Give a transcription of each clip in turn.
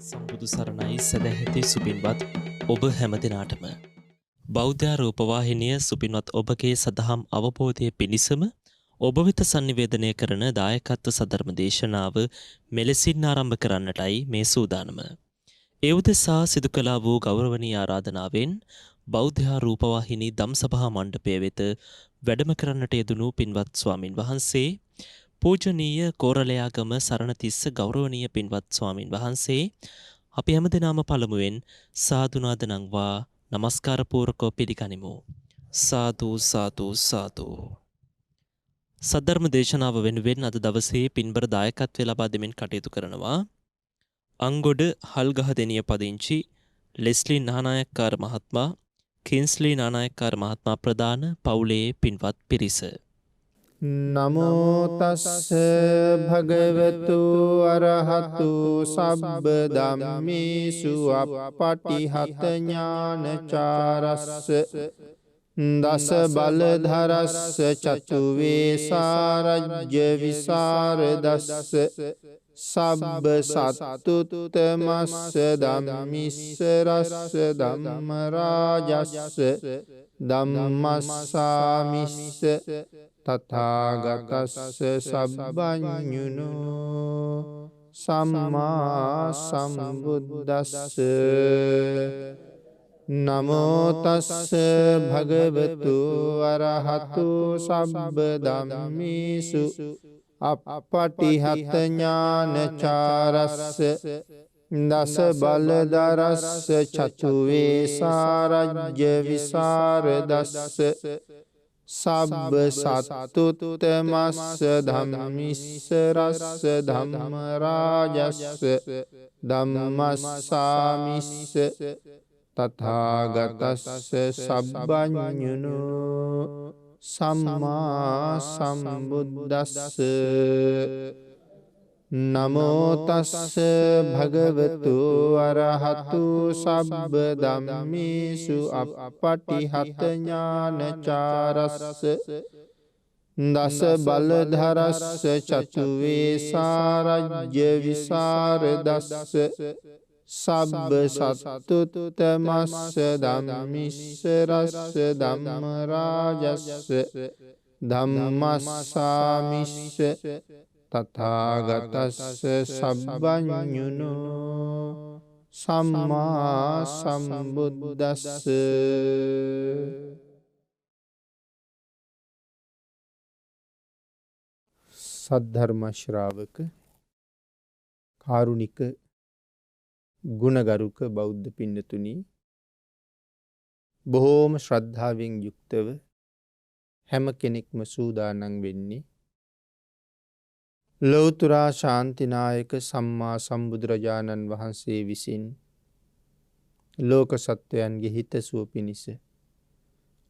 සම්බුදු සරණයි සදැහැති සුපින්වත් ඔබ හැමදිනාටම. බෞද්ධ රූපවාහිනිය සුපින්වත් ඔබගේ සදහම් අවබෝධය පිණිසම ඔබ වෙත sannivedanaya කරන දායකත්ව සදර්ම දේශනාව මෙලෙසින් ආරම්භ කරන්නටයි මේ සූදානම. ඒ උදෙසා සිදු කළා වූ ගෞරවනීය ආරාධනාවෙන් බෞද්ධ රූපවාහිනී දම්සභා මණ්ඩපය වෙත වැඩම කරන්නට යෙදුණු පින්වත් ස්වාමින් වහන්සේ පූජනීය කෝරළයාගම සරණතිස්ස ගෞරවනීය පින්වත් ස්වාමින් වහන්සේ අපි හැමදෙනාම පළමුවෙන් සාදුනාද නංවා নমස්කාර පූර්වකව පිළිගනිමු. සාදු සාදු සාදු. සද්ධර්ම දේශනාව වෙනුවෙන් අද දවසේ පින්බර දායකත්වය ලබා දෙමින් කටයුතු කරනවා අංගොඩ හල්ගහ දෙනිය පදිංචි ලෙස්ලි නානායක්කාර මහත්මයා, කින්ස්ලි නානායක්කාර මහත්මයා ප්‍රදාන පවුලේ පින්වත් පිරිස. නමෝ තස්ස භගවතු අරහතු සබ්බ ධම්මේසු අප්පටිහත ඥානචාරස්ස දස බලධරස්ස චතු වේසාරජ්‍ය විසරදස්ස සබ්බ සත්තුත්තමස්ස ධම්මිස්ස රස්ස ධම්ම රාජස්ස ධම්මස්සාමිස්ස තථාගතස්ස සබ්බඤුනෝ සම්මා සම්බුද්දස්ස නමෝ තස්ස භගවතු අරහතු සබ්බ ධම්මේසු අප්පටිහත ඥානචාරස්ස දස බලධරස්ස චතු වේසාරජ්‍ය විසරදස්ස සබ්බ සත්තුත්තමස්ස ධම්මිස්ස රස්ස ධම්ම රාජස්ස ධම්මස්සාමිස්ස තථාගතස්ස සබ්බඤුනෝ සම්මා සම්බුද්දස්ස නමෝ තස්ස භගවතු අරහතු සබ්බ ධම්මේසු අප්පටිහත ඥානචාරස්ස දස බලධරස්ස චතු වේසාරජ්‍ය විසරදස්ස සබ්බ සත්තුත්තමස්ස ධම්මිස්ස රස්ස ධම්ම රාජස්ස ධම්මස්සාමිස්ස තථාගතස්ස සබ්බඤුනෝ සම්මා සම්බුද්දස්ස. සද්ධර්ම ශ්‍රාවක කාරුණික ගුණගරුක බෞද්ධ පින්නතුනි, බොහෝම ශ්‍රද්ධාවෙන් යුක්තව හැම කෙනෙක්ම සූදානම් වෙන්නේ ලෞතුරා ශාන්තිනායක සම්මා සම්බුදුරජාණන් වහන්සේ විසින් ලෝක සත්වයන්ගේ හිතසුව පිණිස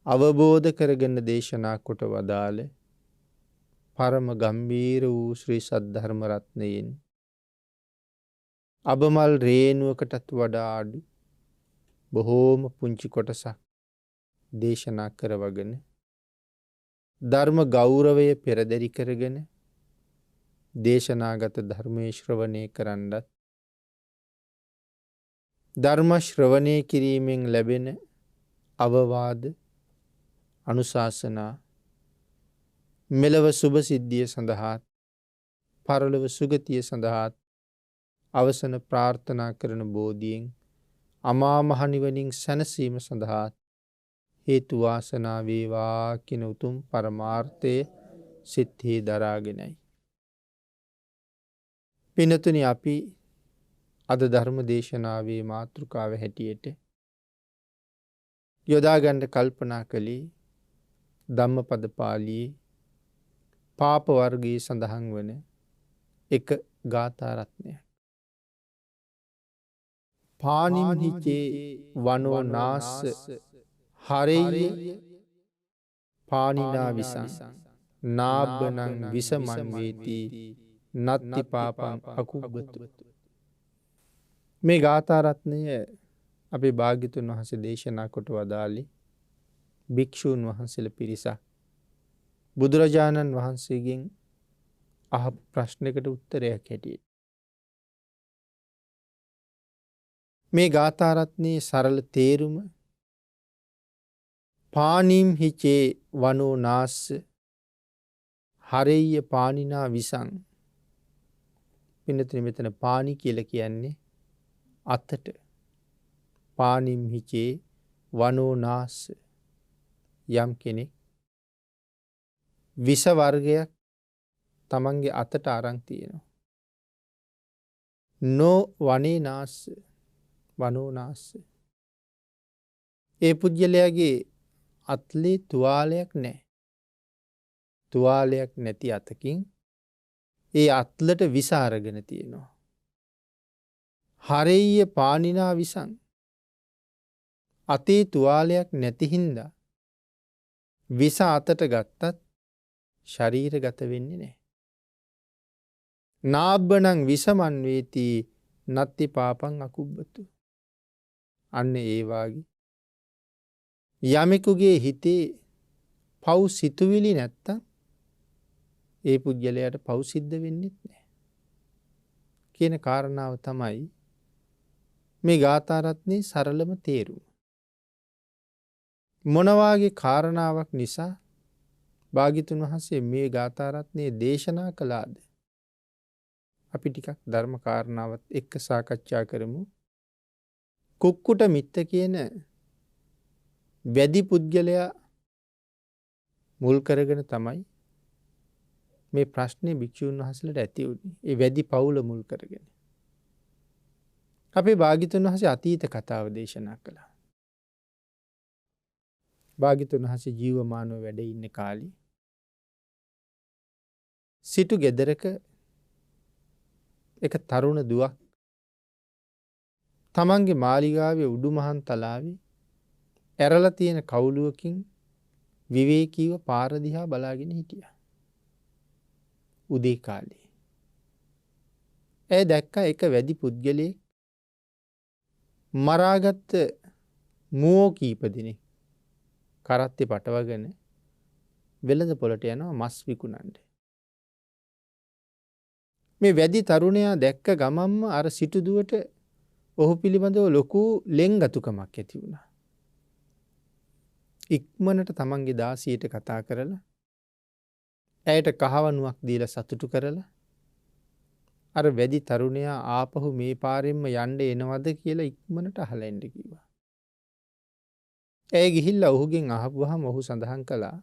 අවබෝධ කරගෙන දේශනා කොට වදාළ පරම ගම්බීර වූ ශ්‍රී සද්ධර්ම රත්නයෙන් අබමල් රේණුවකටත් වඩා අඩු බොහෝම පුංචි කොටසක් දේශනා කරවගෙන ධර්ම ගෞරවය පෙරදරි කරගෙන දේශනාගත ධර්මයේ ශ්‍රවණය කරන්නත් ධර්ම ශ්‍රවණය කිරීමෙන් ලැබෙන අවවාද අනුශාසනා මෙලව සුභ සිද්ධිය සඳහාත් පරලොව සුගතිය සඳහාත් අවසන ප්‍රාර්ථනා කරන බෝධියෙන් අමා මහ නිවනින් සැනසීම සඳහාත් හේතු වාසනා වේවා කියන උතුම් පරමාර්ථය සිතෙහි දරාගෙනයි. පිනතුනි, අපි අද ධර්ම දේශනාවේ මාතෘකාව හැටියට යොදාගන්න කල්පනා කළේ ධම්මපද පාළියේ පාප වර්ගයේ සඳහන් වන එක ගාථා රත්නයක්. පානිම්හිචේ වනෝ නාස්ස හරෙය්‍ය පානිනා විසං නාබ්බනං විසමන් වේති නත්ති පාපං අකුබ්බතු. මේ ගාථා රත්නය අපේ භාග්‍යතුන් වහන්සේ දේශනා කොට වදාළේ භික්ෂූන් වහන්සේලා පිරිසක් බුදුරජාණන් වහන්සේගෙන් අහපු ප්‍රශ්නයකට උත්තරයක් හැටියට. මේ ගාථාරත්නයේ සරල තේරුම පානිම් හිචේ වනෝ නාස්ස හරෙය්‍ය පානිනා විසං. පින්නතුනි මෙතන පානි කියලා කියන්නේ අතට. පානිම් හිචේ වනෝ නාස්ස යම් කෙනෙක් විස වර්ගයක් තමන්ගේ අතට අරන් තියෙනවා. නෝ වනේ නාස්ස වනෝ නාස්ස. ඒ පුද්ගලයාගේ අත්ලේ තුවාලයක් නැහැ. තුවාලයක් නැති අතකින් ඒ අත්ලට විස අරගෙන තියෙනවා. හරෙය්‍ය පානිනා විසං. අතේ තුවාලයක් නැති හින්දා විස අතට ගත්තත් ශරීරගත වෙන්නේ නැහැ. නාබ්බනං විසමන් වේති නත්ති පාපං අකුබ්බතු. අන්න ඒ වාගේ යමෙකුගේ හිතේ පව් සිතුවිලි නැත්තම් ඒ පුද්ගලයාට පව් සිද්ධ වෙන්නෙත් නැහැ කියන කාරණාව තමයි මේ ගාථාරත්නයේ සරලම තේරුම. මොනවාගේ කාරණාවක් නිසා භාග්‍යතුන් වහන්සේ මේ ගාථාරත්නයේ දේශනා කළාද? අපි ටිකක් ධර්ම කාරණාවත් එක්ක සාකච්ඡා කරමු. කුක්කුට මිත්ත කියන වැදි පුද්ගලයා මුල් කරගෙන තමයි මේ ප්‍රශ්නේ භික්ෂුන් වහන්සේලාට ඇති වුණේ. ඒ වැදි පවුල මුල් කරගෙන. අපේ භාග්‍යතුන් වහන්සේ අතීත කතාව දේශනා කළා. භාග්‍යතුන් වහන්සේ ජීවමානව වැඩ ඉන්න කාලේ සිටු ගෙදරක එක තරුණ දුවක් තමන්ගේ මාලිගාවේ උඩුමහන් තලාවේ ඇරලා තියෙන කවුළුවකින් විවේකීව පාර දිහා බලාගෙන හිටියා. උදේ කාලේ. දැක්ක එක වැදි පුද්ගලයෙක් මරාගත්ත මුවෝ කීප දෙනෙක් කරත්තේ පටවගෙන වෙළඳ පොළට යනවා මස් විකුණන්න. මේ වැදි තරුණයා දැක්ක ගමම්ම අර සිටුදුවට ඔහු පිළිබඳව ලොකු ලෙන්ගතුකමක් ඇති වුණා. ඉක්මනට තමන්ගේ දාසියට කතා කරලා ඇයට කහවණුවක් දීලා සතුටු කරලා අර වැදි තරුණයා ආපහු මේ පාරෙන්ම යන්න එනවද කියලා ඉක්මනට අහලා එන්න කිව්වා. ඇය ගිහිල්ලා ඔහුගෙන් අහපුවාම ඔහු සඳහන් කළා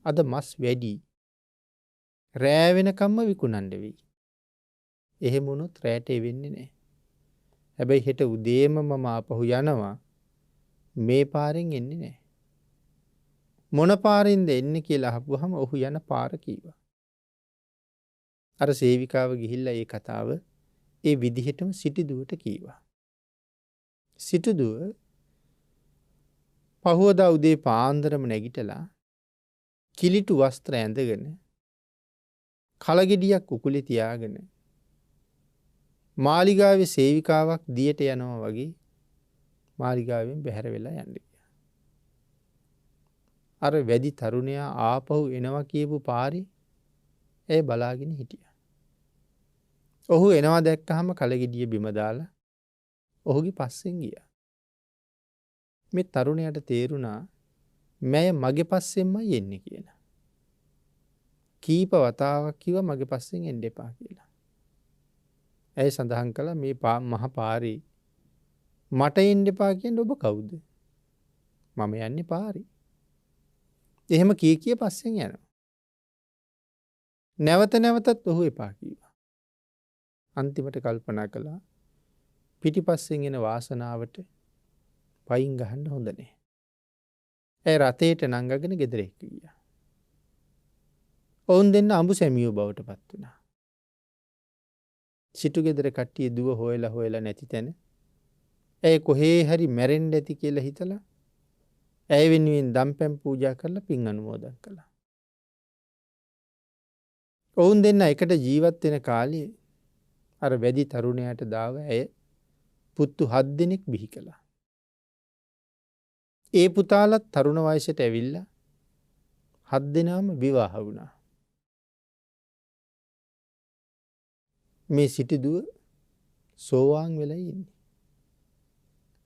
අද මස් වැඩි. රෑ වෙනකම්ම විකුණන්න වෙයි. එහෙම වුණොත් රෑට වෙන්නේ නැහැ. හැබැයි හෙට උදේම මම ආපහු යනවා. මේ පාරෙන් එන්නේ නැහැ. මොන පාරෙන්ද එන්නේ කියලා අහපුවාම ඔහු යන පාර කිව්වා. අර සේවිකාව ගිහිල්ලා ඒ කතාව ඒ විදිහටම සිටුදුවට කීවා. සිටුදුව පහුවදා උදේ පාන්දරම නැගිටලා කිලිටු වස්ත්‍ර ඇඳගෙන කලගෙඩියක් උකුලේ තියාගෙන මාලිගාවේ සේවිකාවක් දියට යනවා වගේ මාලිගාවෙන් බැහැර වෙලා යන්න ගියා. අර වැදි තරුණයා ආපහු එනවා කියපු පාරේ ඒ බලාගෙන හිටියා. ඔහු එනවා දැක්කහම කලගෙඩිය බිම දාලා ඔහුගේ පස්සෙන් ගියා. මේ තරුණයාට තේරුණා මම මගේ පස්සෙන්මයි එන්නේ කියලා. කීප වතාවක් කිව්වා මගේ පස්සෙන් එන්න එපා කියලා. ඇය සඳහන් කළා මේ මහ පාරේ මට එන්න එපා කියන්නේ ඔබ කවුද? මම යන්නේ පාරේ. එහෙම කී පස්සෙන් යනවා. නැවත නැවතත් ඔහු එපා කිව්වා. අන්තිමට කල්පනා කළා පිටිපස්සෙන් එන වාසනාවට පයින් ගහන්න හොඳ නැහැ. ඇය රථයට නංගගෙන ගෙදර එක්ක ගියා. ඔවුන් දෙන්න අඹු සැමියෝ බවට පත් වුණා. සිටු ගෙදර කට්ටිය දුව හොයලා නැති තැන ඇය කොහේ හරි මැරෙන්න ඇති කියලා හිතලා ඇය වෙනුවෙන් දම්පැන් පූජා කරලා පින් අනුමෝදන් කළා. ඔවුන් දෙන්න එකට ජීවත් වෙන කාලේ අර වැදි තරුණයාට දාව ඇය පුත්තු 7 දෙනෙක් බිහි කළා. ඒ පුතාලත් තරුණ වයසට ඇවිල්ලා 7 දෙනාම විවාහ වුණා. මේ සිටුදුව සෝවාන් වෙලා ඉන්නේ.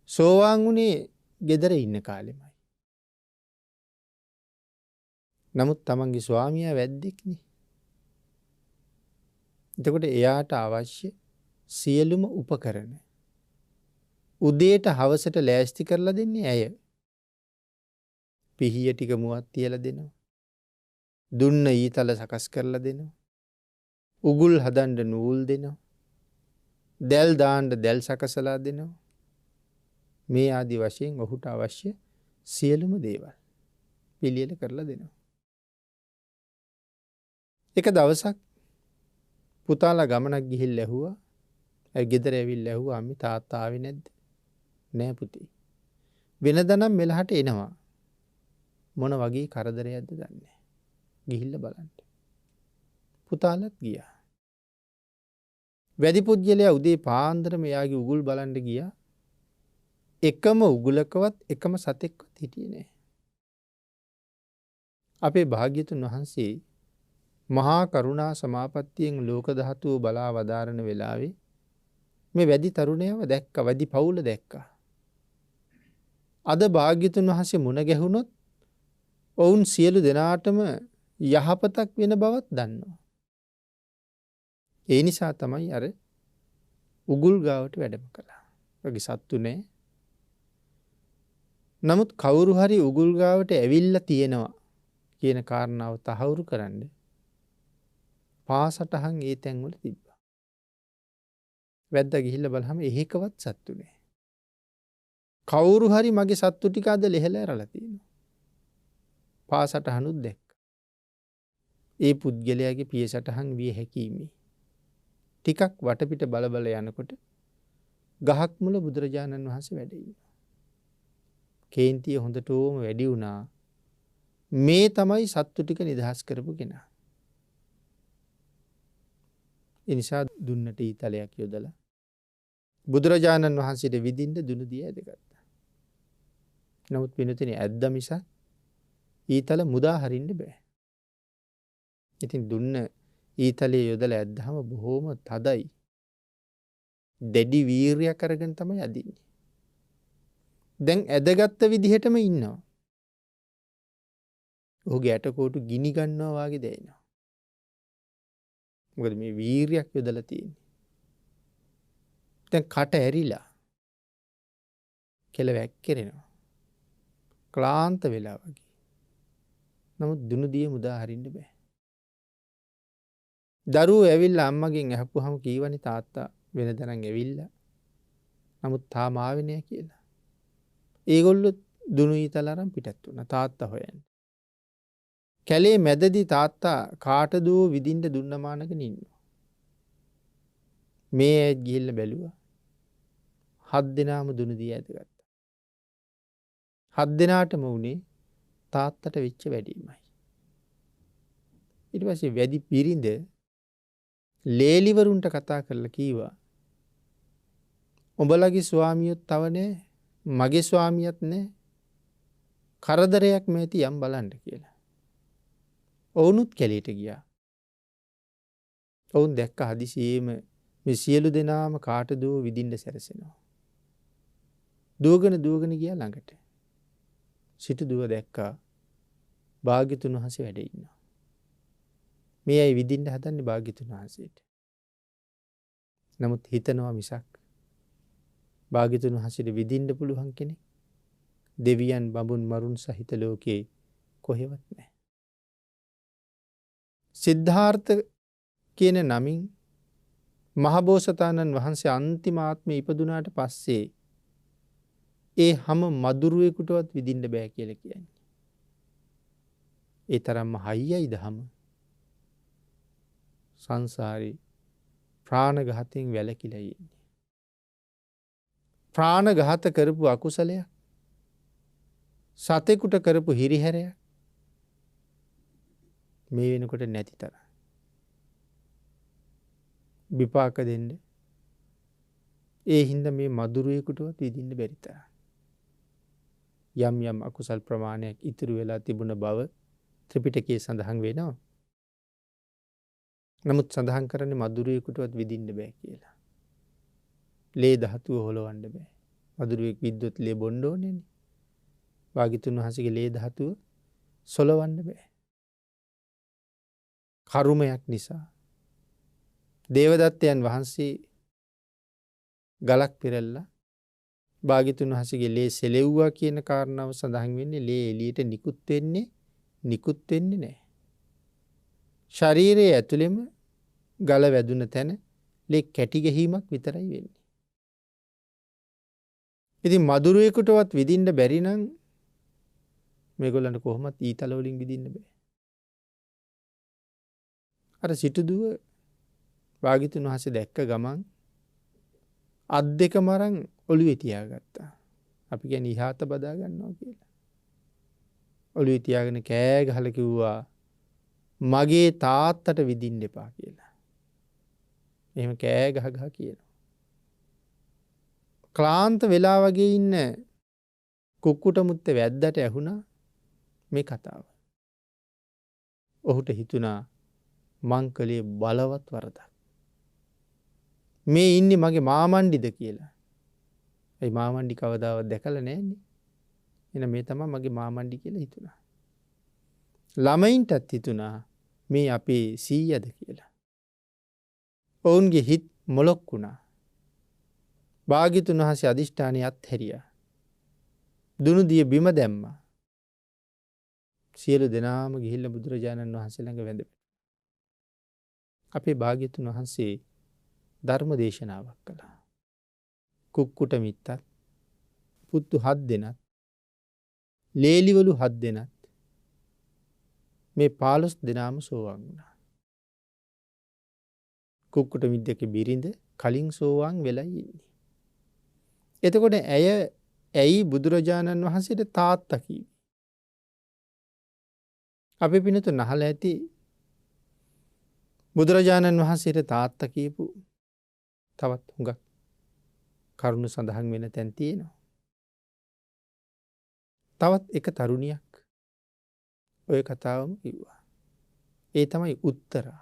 සෝවාන් වුණේ ගෙදර ඉන්න කාලෙමයි. නමුත් තමන්ගේ ස්වාමියා වැද්දෙක්නේ. එතකොට එයාට අවශ්‍ය සියලුම උපකරණ උදේට හවසට ලෑස්ති කරලා දෙන්නේ ඇය. පිහිය ටික මුවත් තියලා දෙනවා. දුන්න ඊතල සකස් කරලා දෙනවා. උගුල් හදන්න නූල් දෙනවා. දැල් දාන්න දැල් සකසලා දෙනවා. මේ ආදි වශයෙන් ඔහුට අවශ්‍ය සියලුම දේවල් පිළියෙල කරලා දෙනවා. එක දවසක් පුතාලා ගමනක් ගිහිල්ලා ඇහුවා. ඒ ගෙදර ඇවිල්ලා ඇහුවා අම්මේ තාත්තා ආවේ නැද්ද? නෑ පුතේ. වෙනදා නම් මෙලහට එනවා. මොන වගේ කරදරයක්ද දන්නේ නෑ. ගිහිල්ලා බලන්න. පුතාලත් ගියා. වැඩි පුජ්‍යලයා උදේ පාන්දරම එයාගේ උගුල් බලන්න ගියා. එකම උගුලකවත් එකම සතෙක්වත් හිටියේ නෑ. අපේ භාග්‍යතුන් වහන්සේ මහා කරුණා සමාපත්තියෙන් ලෝක ධාතුව බලා වදාරන වෙලාවේ මේ වැඩි තරුණයව දැක්කා. වැඩි පවුල දැක්කා. අද භාග්‍යතුන් වහන්සේ මුණ ගැහුනොත් ඔවුන් සියලු දෙනාටම යහපතක් වෙන බවත් දන්නවා. ඒ නිසා තමයි අර උගුල් ගාවට වැඩම කළා. වගේ සත්තු නෑ. නමුත් කවුරු හරි උගුල් ගාවට ඇවිල්ලා තියෙනවා කියන කාරණාව තහවුරු කරන්න පාසටහන් ඒ තැන්වල තිබ්බා. වැද්දා ගිහිල්ලා බලහම එහෙකවත් සත්තු නෑ. කවුරු හරි මගේ සත්තු ටික අද ලෙහෙලා ඇරලා තියෙනවා. පාසටහනුත් දැක්කා. ඒ පුද්ගලයාගේ පිය සටහන් විය හැකියි. ටිකක් වටපිට බල බල යනකොට ගහක් මුල බුදුරජාණන් වහන්සේ වැඩ ඉන්නවා. කේන්තිය හොඳටම වැඩි වුණා. මේ තමයි සත්තු ටික නිදහස් කරපු කෙනා. ඒ නිසා දුන්නට ඊතලයක් යොදලා බුදුරජාණන් වහන්සේට විදින්න දුනු දිය ඇදගත්තා. නමුත් වෙනතනේ ඇද්ද මිසක් ඊතල මුදා හරින්න බෑ. ඉතින් දුන්න ඊතලයේ යොදලා ඇද්දාම බොහෝම තදයි. දැඩි වීරියක් අරගෙන තමයි අදින්නේ. දැන් ඇදගත්ත විදිහටම ඉන්නවා. ඔහුගේ ඇටකොටු ගිනි ගන්නවා වගේ දැනෙනවා. මොකද මේ වීරියක් යොදලා තියෙන්නේ. දැන් කට ඇරිලා කෙල වැක්කිරෙනවා. ක්ලාන්ත වෙලා වගේ. නමුත් දුනු දිය මුදා හරින්න බෑ. දරුවෝ ඇවිල්ලා අම්මගෙන් අහපුවාම කීවනේ තාත්තා වෙනදනම් ඇවිල්ලා. නමුත් තාම ආවේ නෑ කියලා. ඒගොල්ලෝ දුනු ඊතල අරන් පිටත් වුණා තාත්තා හොයන්න. කැලේ මැදදී තාත්තා කාටදෝ විදින්න දුන්නමානගෙන ඉන්නවා. මේ ඇත් ගිහිල්ලා බැලුවා. 7 දෙනාම දුනු දී ඇදගත්තා. 7 දෙනාටම උනේ තාත්තට වෙච්ච වැඩිමයි. ඊට පස්සේ වැඩි පිරිඳ ලේලිවරුන්ට කතා කරලා කීවා උඹලගේ ස්වාමියොත් තව නෑ මගේ ස්වාමියත් නෑ කරදරයක් මේති යම් බලන්න කියලා. ඔවුනුත් කැලේට ගියා. ඔවුන් දැක්ක හදිසියේම මේ සියලු දෙනාම කාටදෝ විදින්න සැරසෙනවා. දුවගෙන ගියා ළඟට. සිටු දුව දැක්කා භාග්‍යතුන් වහන්සේ වැඩ ඉන්නවා. මේ අය විදින්න හදන්නේ භාග්‍යතුන් වහන්සේට. නමුත් හිතනවා මිසක් භාග්‍යතුන් වහන්සේට විදින්න පුළුවන් කෙනෙක් දෙවියන් බඹුන් මරුන් සහිත ලෝකේ කොහෙවත් නැහැ. සිද්ධාර්ථ කියන නමින් මහබෝසතාණන් වහන්සේ අන්තිම ආත්මේ ඉපදුනාට පස්සේ ඒ හැම මදුරුවෙකුටවත් විදින්න බෑ කියලා කියන්නේ. ඒ තරම්ම හයියයි දහම සංසාරේ ප්‍රාණඝාතයෙන් වැළකීලා ඉන්නේ. ප්‍රාණඝාත කරපු අකුසලයක් සතෙකුට කරපු හිරිහැරයක් මේ වෙනකොට නැති තරම් විපාක දෙන්න ඒ හින්දා මේ මදුරුවෙකුටවත් විදින්න බැරි තරම් යම් අකුසල් ප්‍රමාණයක් ඉතුරු වෙලා තිබුණ බව ත්‍රිපිටකයේ සඳහන් වෙනවා. නමුත් සඳහන් කරන්නේ මදුරුවෙකුටවත් විදින්න බෑ කියලා. ලේ ධාතුව හොලවන්න බෑ. මදුරුවෙක් විද්දොත් ලේ බොන්න ඕනේනේ. භාග්‍යතුන් වහන්සේගේ ලේ ධාතුව සොලවන්න බෑ. කරුමයක් නිසා. දේවදත්තයන් වහන්සේ ගලක් පෙරල්ලා භාග්‍යතුන් වහන්සේගේ ලේ සෙලෙව්වා කියන කාරණාව සඳහන් වෙන්නේ ලේ එළියට නිකුත් වෙන්නේ නැහැ. ශරීරයේ ඇතුළෙම ගල වැදුන තැන ලේ කැටි ගැහිමක් විතරයි වෙන්නේ. ඉතින් මදුරුවෙකුටවත් විඳින්න බැරි නම් මේගොල්ලන්ට කොහොමත් ඊතල වලින් විඳින්න බෑ. අර සිටුදුව භාග්‍යතුන් වහන්සේ දැක්ක ගමන් අත් දෙකම අරන් ඔළුවේ තියාගත්තා. අපි කියන්නේ ඉහාත බදා ගන්නවා කියලා. ඔළුවේ තියාගෙන කෑ ගහලා කිව්වා මගේ තාත්තට විඳින්න එපා කියලා. එහෙම කෑ ගහ ගහ කියනවා. ක්ලාන්ත වෙලා වගේ ඉන්න කුක්කුට මුත්තේ වැද්දට ඇහුණා මේ කතාව. ඔහුට හිතුණා මං කලේ බලවත් වරදක්. මේ ඉන්නේ මගේ මාමණ්ඩිද කියලා. ඒ මාමණ්ඩි කවදාවත් දැකලා නැන්නේ. එහෙනම් මේ තමයි මගේ මාමණ්ඩි කියලා හිතුණා. ළමයින්ටත් හිතුණා මේ අපේ සීයද කියලා. ඔවුන්ගේ හිත් මොලොක් වුණා. භාග්‍යතුන් වහන්සේ අදිෂ්ඨානිය අත්හැරියා. දුනු දිය බිම දැම්මා. සියලු දෙනාම ගිහිල්ලා බුදුරජාණන් වහන්සේ ළඟ වැඳ. අපේ භාග්‍යතුන් වහන්සේ ධර්ම දේශනාවක් කළා. කුක්කුට මිත්තත් පුත්තු 7 දෙනත් ලේලිවලු 7 දෙනත් මේ 15 දෙනාම සෝවාන් වුණා. කුක්කුට මිද්දගේ බිරිඳ කලින් සෝවාන් වෙලයි ඉන්නේ. එතකොට ඇයි බුදුරජාණන් වහන්සේට තාත්තා කිව්වේ? අපි පිනතු නහල ඇති බුදුරජාණන් වහන්සේට තාත්තා කියපු තවත් හුඟක් කරුණු සඳහන් වෙන තැන් තියෙනවා. තවත් එක තරුණියක් ඔය කතාවම කිව්වා. ඒ තමයි උත්තරා.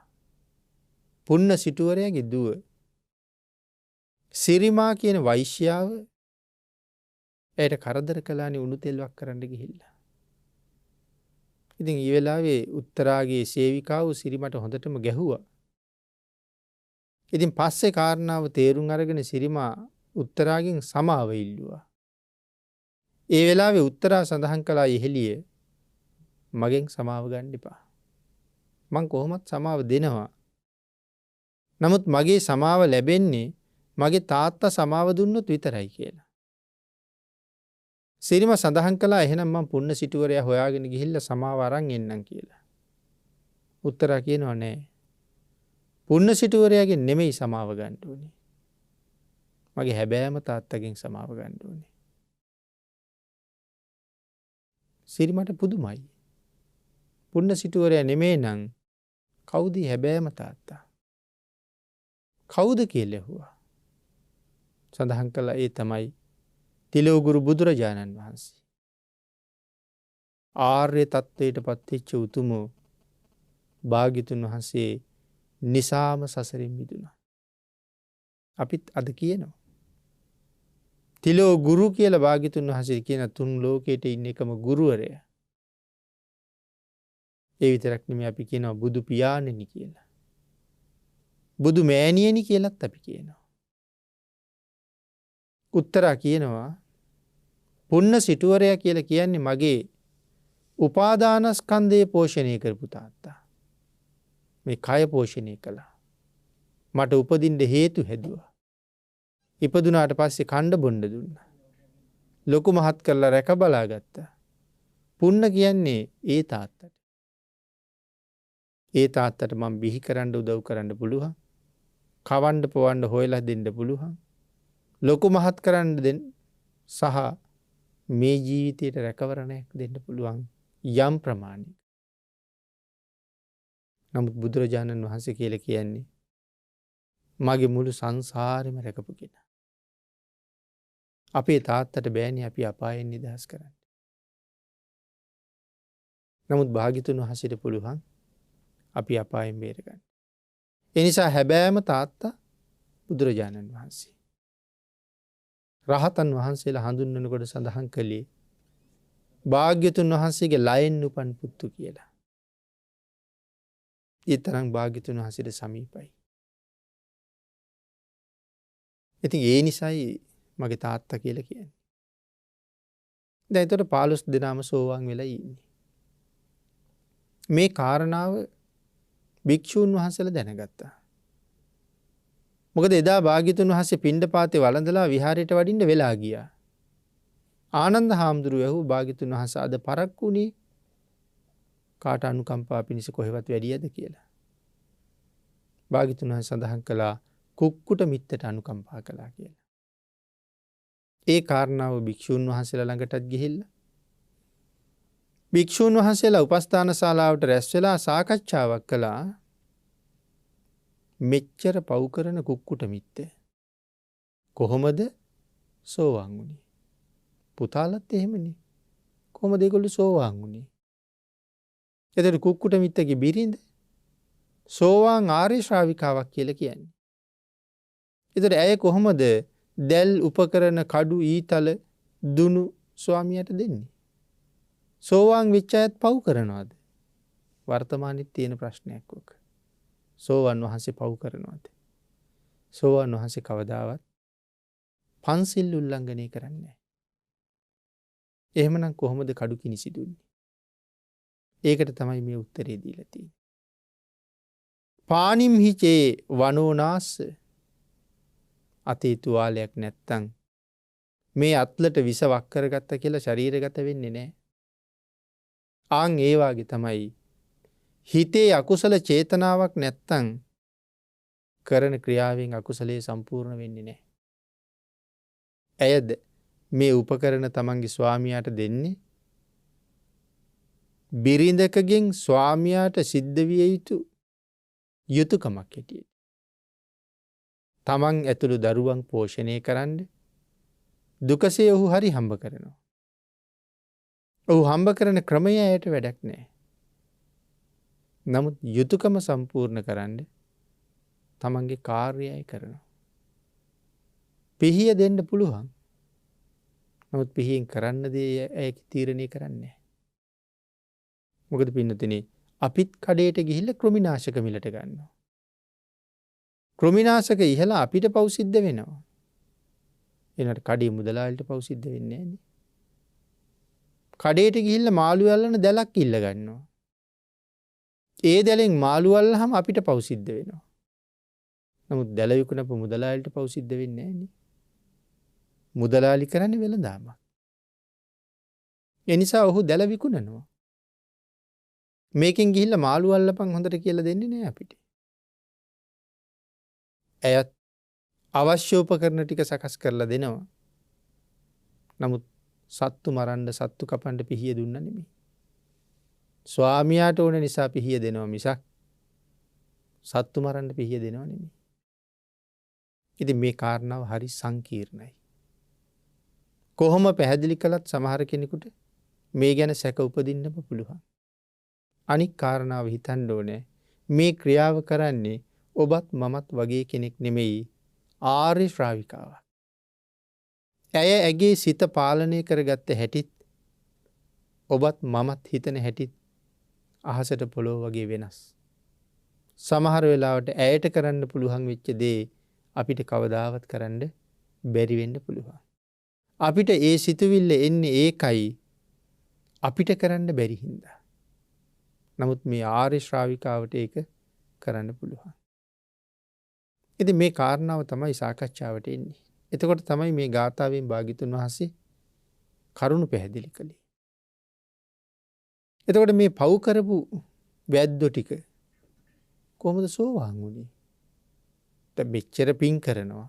පුන්න සිටුවරයාගේ දුව. සිරිමා කියන වෛශ්‍යාව ඇයට කරදර කළානේ උණු තෙල්වක් කරන්න ගිහිල්ලා. ඉතින් ඊ වෙලාවේ උත්තරාගේ සේවිකාව සිරිමට හොඳටම ගැහුවා. ඉතින් පස්සේ කාරණාව තේරුම් අරගෙන සිරිමා උත්තරාගෙන් සමාව ඉල්ලුවා. ඒ වෙලාවේ උත්තරා සඳහන් කළා ඉහෙලිය මගෙන් සමාව ගන්න එපා. මං කොහොමත් සමාව දෙනවා. නමුත් මගේ සමාව ලැබෙන්නේ මගේ තාත්තා සමාව දුන්නොත් විතරයි කියලා. සිරිම සඳහන් කළා එහෙනම් මං පුන්න සිටුවරයා හොයාගෙන ගිහිල්ලා සමාව අරන් එන්නම් කියලා. උත්තරා කියනවා නෑ. පුන්න සිටුවරයාගෙන් නෙමෙයි සමාව ගන්න ඕනේ. මගේ හැබෑම තාත්තගෙන් සමාව ගන්න ඕනේ. සිරිමට පුදුමයි. පුන්න සිටුවරයා නෙමෙයි නම් කවුද හැබෑම තාත්තා? කවුද කියලා ඇහුවා. සඳහන් කළා ඒ තමයි තිලෝගුරු බුදුරජාණන් වහන්සේ. ආර්ය තත්ත්වයට පත්වෙච්ච උතුමෝ භාග්‍යතුන් වහන්සේ නිසාම සසරින් මිදුණා. අපිත් අද කියනවා. තිලෝ ගුරු කියලා භාග්‍යතුන් වහන්සේ කියන තුන් ලෝකයට ඉන්න එකම ගුරුවරයා. ඒ විතරක් නෙමෙයි අපි කියනවා බුදු පියාණෙනි කියලා. බුදු මෑණියනි කියලාත් අපි කියනවා. උත්තරා කියනවා පුන්න සිටුවරයා කියලා කියන්නේ මගේ උපාදානස්කන්ධය පෝෂණය කරපු තාත්තා. මේ කය පෝෂණය කළා. මට උපදින්න හේතු හැදුවා. ඉපදුනාට පස්සේ කණ්ඩ බොණ්ඩ දුන්නා. ලොකු මහත් කරලා රැක බලා ගත්තා. පුන්න කියන්නේ ඒ තාත්තට. ඒ තාත්තට මම බිහි කරන්න උදව් කරන්න පුළුවන්. කවන්න පොවන්න හොයලා දෙන්න පුළුවන්. ලොකු මහත් කරන්න දෙන්න සහ මේ ජීවිතයට රැකවරණයක් දෙන්න පුළුවන් යම් ප්‍රමාණයක. නමුත් බුදුරජාණන් වහන්සේ කියලා කියන්නේ මගේ මුළු සංසාරෙම රැකපු කෙනා. අපේ තාත්තට බෑනේ අපි අපායෙන් නිදහස් කරන්න. නමුත් භාග්‍යතුන් වහන්සේට පුළුවන් අපි අපායෙන් බේරගන්න. ඒ නිසා හැබෑම තාත්තා බුදුරජාණන් වහන්සේ. රහතන් වහන්සේලා හඳුන්වනකොට සඳහන් කළේ භාග්‍යතුන් වහන්සේගේ ලයෙන් උපන් පුත්තු කියලා. ඒ තරම් භාග්‍යතුන් වහන්සේට සමීපයි. ඉතින් ඒ නිසායි මගේ තාත්තා කියලා කියන්නේ. දැන් ඒතර 15 දෙනාම සෝවාන් වෙලා ඉන්නේ. මේ කාරණාව භික්ෂූන් වහන්සේලා දැනගත්තා. මොකද එදා භාග්‍යතුන් වහන්සේ පිණ්ඩපාතේ වළඳලා විහාරයට වඩින්න වෙලා ගියා. ආනන්ද හාමුදුරුවෝ ඇහුව භාග්‍යතුන් වහන්සේ අද පරක්කුණේ කාට අනුකම්පා පිණිස කොහෙවත් වැඩියද කියලා. භාග්‍යතුන් වහන්සේ සඳහන් කළා කුක්කුට මිත්තට අනුකම්පා කළා කියලා. ඒ කාරණාව භික්ෂූන් වහන්සේලා ළඟටත් ගිහිල්ලා භික්ෂූන් වහන්සේලා උපස්ථාන ශාලාවට රැස් වෙලා සාකච්ඡාවක් කළා. මෙච්චර පව් කරන කුක්කුට මිත්තේ කොහොමද සෝවාන් වුනේ? පුතාලත් එහෙමනේ. කොහොමද ඒගොල්ලෝ සෝවාන් වුනේ? එතකොට කුක්කුට මිත්තගේ බිරිඳ සෝවාන් ආර්ය ශ්‍රාවිකාවක් කියලා කියන්නේ. එතකොට ඇය කොහොමද දැල් උපකරණ කඩු ඊතල දුනු ස්වාමියාට දෙන්නේ? සෝවාන් වෙච්ච අයත් පව් කරනවද? වර්තමානයේ තියෙන ප්‍රශ්නයක් ඔක. සෝවාන් වහන්සේ පව් කරනවද? සෝවාන් වහන්සේ කවදාවත් පන්සිල් උල්ලංඝනය කරන්නේ නැහැ. එහෙමනම් කොහොමද කඩු කිනිසි දුන්නේ? ඒකට තමයි මේ උත්තරේ දීලා තියෙන්නේ. පානිම් හිචේ වනෝනාස්ස අතේ තුවාලයක් නැත්තම් මේ අත්ලට විස වක් කරගත්ත කියලා ශරීරගත වෙන්නේ නැහැ. ආන් ඒ වාගේ තමයි හිතේ අකුසල චේතනාවක් නැත්තම් කරන ක්‍රියාවෙන් අකුසලයේ සම්පූර්ණ වෙන්නේ නැහැ. ඇයද මේ උපකරණ තමන්ගේ ස්වාමියාට දෙන්නේ බිරිඳකගෙන් ස්වාමියාට සිද්ධ විය යුතු යුතුයකමක් හැටියට. තමන් ඇතුළු දරුවන් පෝෂණය කරන්න දුකසේ ඔහු හරි හම්බ කරනවා. ඔහු හම්බ කරන ක්‍රමය ඇයට වැඩක් නැහැ. නමුත් යුතුයකම සම්පූර්ණ කරන්න තමන්ගේ කාර්යය කරනවා. පිහිය දෙන්න පුළුවන්. නමුත් පිහියෙන් කරන්න දේ ඇය තීරණය කරන්නේ නැහැ. මොකද පින්නතුනේ අපිත් කඩේට ගිහිල්ලා කෘමිනාශක මිලට ගන්නවා. කෘමිනාශක ඉහලා අපිට පව් සිද්ධ වෙනවා. එනට කඩේ මුදලාලිට පව් සිද්ධ වෙන්නේ නැහැ නේ. කඩේට ගිහිල්ලා මාළු අල්ලන දැලක් ඉල්ල ගන්නවා. ඒ දැලෙන් මාළු අල්ලහම අපිට පව් සිද්ධ වෙනවා. නමුත් දැල විකුණපු මුදලාලිට පව් සිද්ධ වෙන්නේ නැහැ නේ. මුදලාලි කරන්නේ වෙළඳාමක්. ඒ නිසා ඔහු දැල විකුණනවා. මේකෙන් ගිහිල්ලා මාළු අල්ලපන් හොඳට කියලා දෙන්නේ නැහැ අපිට. ඇයත් අවශ්‍ය උපකරණ ටික සකස් කරලා දෙනවා. නමුත් සත්තු මරන්න සත්තු කපන්න පිහිය දුන්න නෙමෙයි. ස්වාමියාට ඕන නිසා පිහිය දෙනවා මිසක් සත්තු මරන්න පිහිය දෙනව නෙමෙයි. ඉතින් මේ කාරණාව හරි සංකීර්ණයි. කොහොම පැහැදිලි කළත් සමහර කෙනෙකුට මේ ගැන සැක උපදින්නම පුළුවන්. අනික් කාරණාව හිතන්න ඕනේ මේ ක්‍රියාව කරන්නේ ඔබත් මමත් වගේ කෙනෙක් නෙමෙයි ආර්ය ශ්‍රාවිකාවක්. ඇය ඇගේ සිත පාලනය කරගත්ත හැටිත් ඔබත් මමත් හිතන හැටිත් අහසට පොළොව වගේ වෙනස්. සමහර වෙලාවට ඇයට කරන්න පුළුවන් වෙච්ච දේ අපිට කවදාවත් කරන්න බැරි වෙන්න පුළුවන්. අපිට ඒ සිතුවිල්ල එන්නේ ඒකයි අපිට කරන්න බැරි හින්දා. නමුත් මේ ආර්ය ශ්‍රාවිකාවට ඒක කරන්න පුළුවන්. ඉතින් මේ කාරණාව තමයි සාකච්ඡාවට එන්නේ. එතකොට තමයි මේ ගාථාවෙන් භාග්‍යතුන් වහන්සේ කරුණ පැහැදිලි කළේ. එතකොට මේ පව් කරපු වැද්දෝ ටික කොහොමද සෝවාන් වුනේ? දැන් මෙච්චර පින් කරනවා,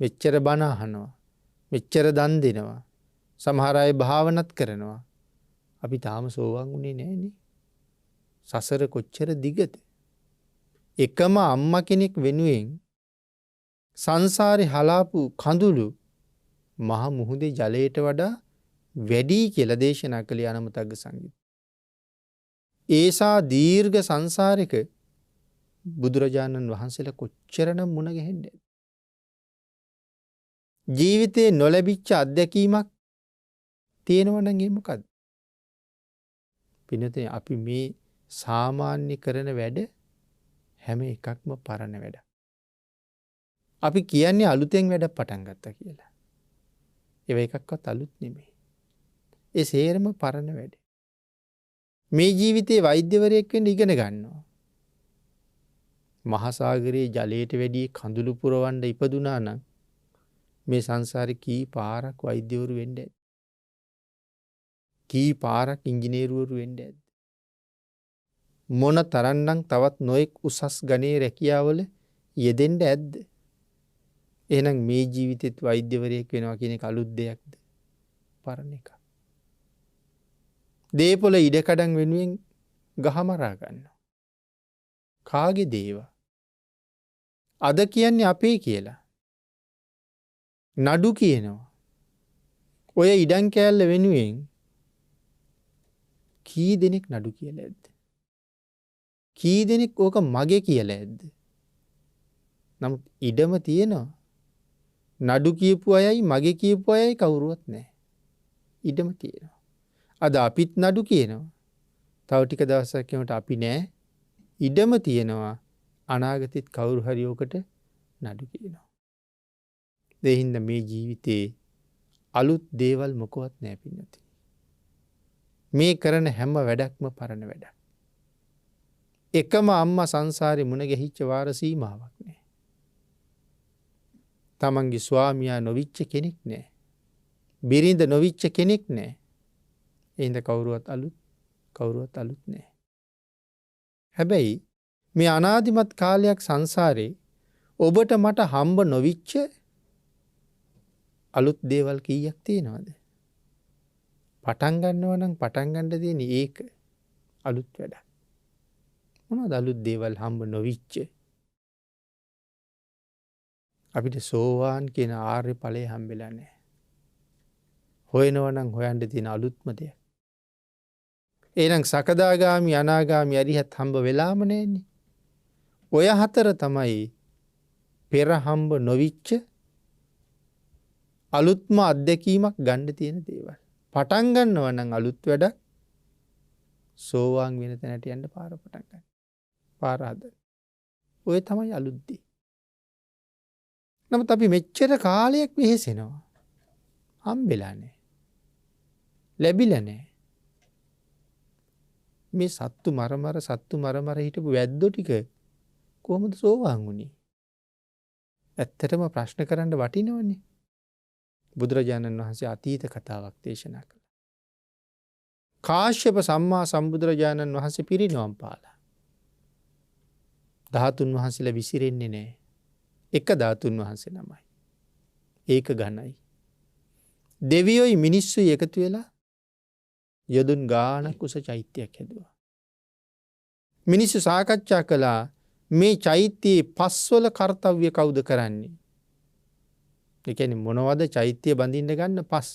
මෙච්චර බණ අහනවා, මෙච්චර දන් දෙනවා, සමහර අය භාවනාත් කරනවා. අපි තාම සෝවාන් වුනේ නැහැනේ. සසර කොච්චර දිගද? එකම අම්මා කෙනෙක් වෙනුවෙන් සංසාරේ හලාපු කඳුළු මහ මුහුදේ ජලයට වඩා වැඩි කියලා දේශනා කළේ අනමතග්ග සංගීත. ඒසා දීර්ඝ සංසාරික බුදුරජාණන් වහන්සේලා කොච්චරනම් මුණ ගැහෙන්නේ. ජීවිතේ නොලැබිච්ච අත්දැකීමක් තියෙනවා නම් ඒ මොකද්ද? පින්නතේ අපි මේ සාමාන්‍ය කරන වැඩ හැම එකක්ම පරණ වැඩ. අපි කියන්නේ අලුතෙන් වැඩ පටන් ගත්තා කියලා. ඒව එකක්වත් අලුත් නෙමෙයි. ඒ සේරම පරණ වැඩ. මේ ජීවිතේ වෛද්‍යවරයෙක් වෙන්න ඉගෙන ගන්නවා. මහසાગරයේ ජලයට වැඩි කඳුළු පුරවන්න ඉපදුනා නම් මේ සංසාරේ කී පාරක් වෛද්‍යවරු වෙන්න ඇද්ද? කී පාරක් ඉංජිනේරුවරු වෙන්න ඇද්ද? මොන තරම්නම් තවත් නොඑක් උසස් ගණයේ රැකියාවල යෙදෙන්න ඇද්ද? එහෙනම් මේ ජීවිතෙත් වෛද්‍යවරයෙක් වෙනවා කියන එක අලුත් දෙයක්ද? පරණ එකක්. දේපොළ ඉඩකඩම් වෙනුවෙන් ගහමරා ගන්නවා. කාගේ දේවා? අද කියන්නේ අපේ කියලා. නඩු කියනවා. ඔය ඉඩම් කෑල්ල වෙනුවෙන් කී දෙනෙක් නඩු කියලා ඇද්ද? කී දෙනෙක් ඕක මගේ කියලා ඇද්ද? නමුත් ඉඩම තියෙනවා. නඩු කියපු අයයි මගේ කියපු අයයි කවුරුවත් නැහැ. ඉඩම තියෙනවා. අද අපිත් නඩු කියනවා. තව ටික දවසක් යනකොට අපි නෑ. ඉඩම තියෙනවා. අනාගතෙත් කවුරු හරි ඕකට නඩු කියනවා. ඒ හින්දා මේ ජීවිතේ අලුත් දේවල් මොකවත් නැහැ පින්නති. මේ කරන හැම වැඩක්ම පරණ වැඩක්. එකම අම්මා සංසාරේ මුණ ගැහිච්ච වාර සීමාවක් නැහැ. තමන්ගේ ස්වාමියා නොවිච්ච කෙනෙක් නැහැ. බිරිඳ නොවිච්ච කෙනෙක් නැහැ. එහෙනම් කවුරුවත් අලුත් නැහැ. හැබැයි මේ අනාදිමත් කාලයක් සංසාරේ ඔබට මට හම්බ නොවිච්ච අලුත් දේවල් කීයක් තියෙනවද? පටන් ගන්නවා නම් පටන් ගන්න දෙන්නේ ඒක අලුත් වැඩක්. මොනවද අලුත් දේවල් හම්බ නොවිච්ච? අපිට සෝවාන් කියන ආර්ය ඵලය හම්බෙලා නැහැ. හොයනවා නම් හොයන්න තියෙන අලුත්ම දෙයක්. එහෙනම් සකදාගාමි අනාගාමි අරිහත් හම්බ වෙලාම නැන්නේ. ඔය හතර තමයි පෙර හම්බ නොවිච්ච අලුත්ම අත්දැකීමක් ගන්න තියෙන දේවල්. පටන් ගන්නවා නම් අලුත් වැඩක් සෝවාන් වෙන තැනට යන්න පාර පටන් ගන්න. පාර හදන්න. ඔය තමයි අලුත් දේ. නමුත් අපි මෙච්චර කාලයක් වෙහෙසෙනවා. හම්බෙලා නැහැ. ලැබිලා නැහැ. මේ සත්තු මරමර හිටපු වැද්දෝ ටික කොහොමද සෝවාන් වුනේ? ඇත්තටම ප්‍රශ්න කරන්න වටිනවනේ. බුදුරජාණන් වහන්සේ අතීත කතාවක් දේශනා කළා. කාශ්‍යප සම්මා සම්බුදුරජාණන් වහන්සේ පිරිනිවන් පාලා. ධාතුන් වහන්සේලා විසිරෙන්නේ නැහැ. එක ධාතුන් වහන්සේ නමයි. ඒක ඝනයි. දෙවියෝයි මිනිස්සුයි එකතු වෙලා යදුන් ගානක් උස චෛත්‍යයක් හැදුවා. මිනිස්සු සාකච්ඡා කළා මේ චෛත්‍යයේ පස්වල කාර්යය කවුද කරන්නේ? ඒ කියන්නේ මොනවද චෛත්‍ය බඳින්න ගන්න පස්?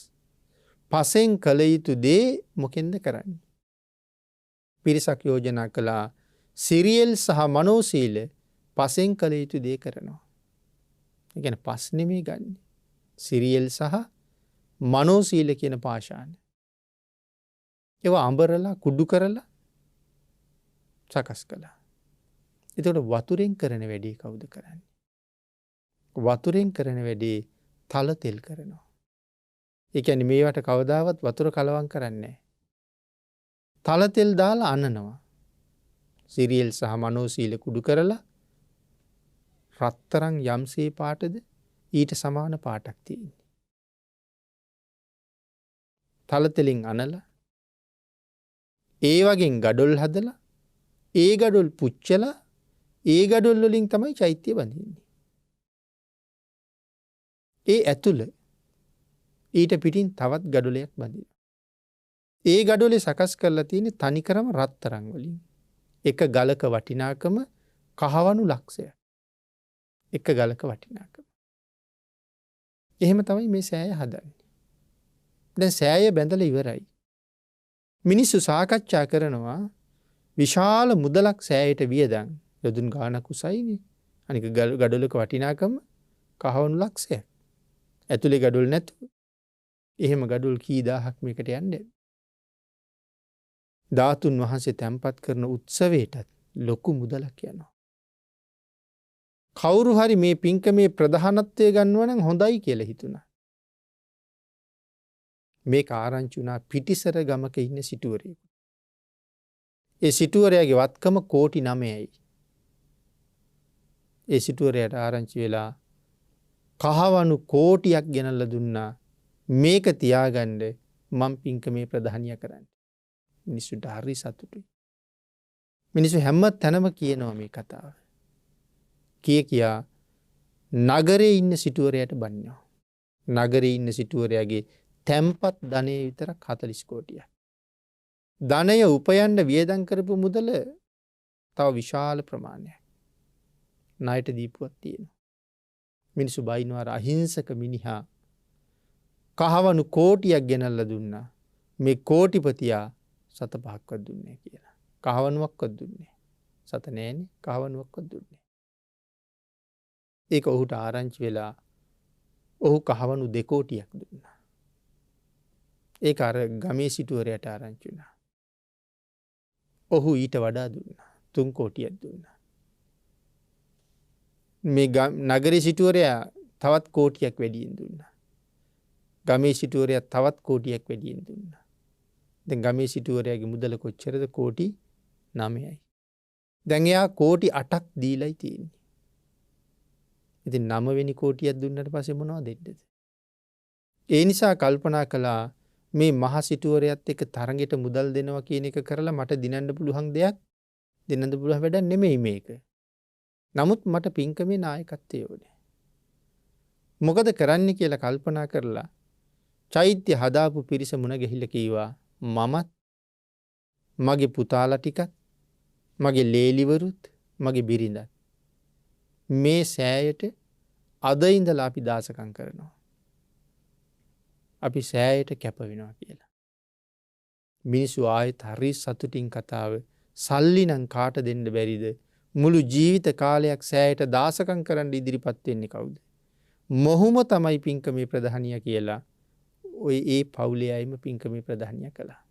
පසෙන් කළ යුතු දේ මොකෙන්ද කරන්නේ? පිරිසක් යෝජනා කළා සිරියල් සහ මනෝසීල පසෙන් කළ යුතු දේ කරනවා. ඒ කියන්නේ පස් නෙමෙයි ගන්න. සිරියල් සහ මනෝසීල කියන පාෂාණ. ඒවා අඹරලා කුඩු කරලා සකස් කළා. එතකොට වතුරෙන් කරන වැඩේ කවුද කරන්නේ? වතුරෙන් කරන වැඩේ තල තෙල් කරනවා. ඒ කියන්නේ මේවට කවදාවත් වතුර කලවම් කරන්නේ නැහැ. තල තෙල් දාලා අනනවා. සිරියල් සහ මනෝසීල කුඩු කරලා රත්තරන් යම්සේ පාටද ඊට සමාන පාටක් තියෙන්නේ. තල තෙලින් අනලා ඒ වගේ ගඩොල් හදලා ඒ ගඩොල් පුච්චලා ඒ ගඩොල් වලින් තමයි චෛත්‍ය බඳින්නේ. ඒ ඇතුළ ඊට පිටින් තවත් ගඩොලයක් බඳිනවා. ඒ ගඩොලේ සකස් කරලා තියෙන්නේ තනිකරම රත්තරන් වලින්. එක ගලක වටිනාකම කහවණු ලක්ෂයක්. එක ගලක වටිනාකම. එහෙම තමයි මේ සෑය හදන්නේ. දැන් සෑය බැඳලා ඉවරයි. මිනිස්සු සාකච්ඡා කරනවා විශාල මුදලක් සෑයට වියදම්. යොදුන් ගානක් උසයිනේ. අනික ගඩොලක වටිනාකම කහවණු ලක්ෂයක්. ඇතුලේ ගඩොල් නැතු. එහෙම ගඩොල් කී දාහක් මේකට යන්නේ. ධාතුන් වහන්සේ තැන්පත් කරන උත්සවයටත් ලොකු මුදලක් යනවා. කවුරු හරි මේ පින්කමේ ප්‍රධානත්වය ගන්නවා නම් හොඳයි කියලා හිතුණා. මේක ආරංචි වුණා පිටිසර ගමක ඉන්න සිටුවරයෙකු. ඒ සිටුවරයාගේ වත්කම කෝටි 9යි. ඒ සිටුවරයාට ආරංචි වෙලා කහවණු කෝටියක් ගෙනල්ලා දුන්නා. මේක තියාගන්න මම පින්කමේ ප්‍රධානිය කරන්න. මිනිස්සුන්ට හරි සතුටුයි. මිනිස්සු හැම තැනම කියනවා මේ කතාව. කියා නගරේ ඉන්න සිටුවරයාට බන්නවා. නගරේ ඉන්න සිටුවරයාගේ තැන්පත් ධනය විතරක් 40 කෝටියක්. ධනය උපයන්න වියදම් කරපු මුදල තව විශාල ප්‍රමාණයක්. ණයට දීපුවක් තියෙනවා. මිනිස්සු බයිනවා අහිංසක මිනිහා කහවණු කෝටියක් ගෙනල්ලා දුන්නා. මේ කෝටිපතියා සත 5ක්වත් දුන්නේ කියලා. කහවණුවක්වත් දුන්නේ. සත නෑනේ කහවණුවක්වත් දුන්නේ. ඒක ඔහුට ආරංචි වෙලා ඔහු කහවණු 2 කෝටියක් දුන්නා. ඒක අර ගමේ සිටුවරයට ආරංචි වුණා. ඔහු ඊට වඩා දුන්නා. 3 කෝටියක් දුන්නා. මේ නගරේ සිටුවරයා තවත් කෝටියක් වැඩියෙන් දුන්නා. ගමේ සිටුවරයා තවත් කෝටියක් වැඩියෙන් දුන්නා. දැන් ගමේ සිටුවරයාගේ මුදල කොච්චරද? කෝටි 9යි. දැන් එයා කෝටි 8ක් දීලායි තියෙන්නේ. ඉතින් 9 වෙනි කෝටියක් දුන්නට පස්සේ මොනවද දෙන්නද? ඒ නිසා කල්පනා කළා මේ මහ සිටුවරයාත් එක්ක තරඟෙට මුදල් දෙනවා කියන එක කරලා මට දිනන්න පුළුවන් දෙයක් දෙන්නද පුළුවන් වැඩක් නෙමෙයි මේක. නමුත් මට පින්කමේ නායකත්වය ඕනේ. මොකද කරන්න කියලා කල්පනා කරලා චෛත්‍ය හදාපු පිරිස මුණ ගැහිලා කීවා මමත් මගේ පුතාලා ටිකත් මගේ ලේලිවරුත් මගේ බිරිඳත් මේ සෑයට අද ඉඳලා අපි දාසකම් කරනවා. අපි සෑයට කැප වෙනවා කියලා. මිනිස්සු ආයෙත් හරි සතුටින් කතාව සල්ලි නම් කාට දෙන්න බැරිද? මුළු ජීවිත කාලයක් සෑයට දාසකම් කරන්න ඉදිරිපත් වෙන්නේ කවුද? මොහුම තමයි පින්කමේ ප්‍රධානියා කියලා. ඔය ඒ පවුලේ අයම පින්කමේ ප්‍රධානියා කළා.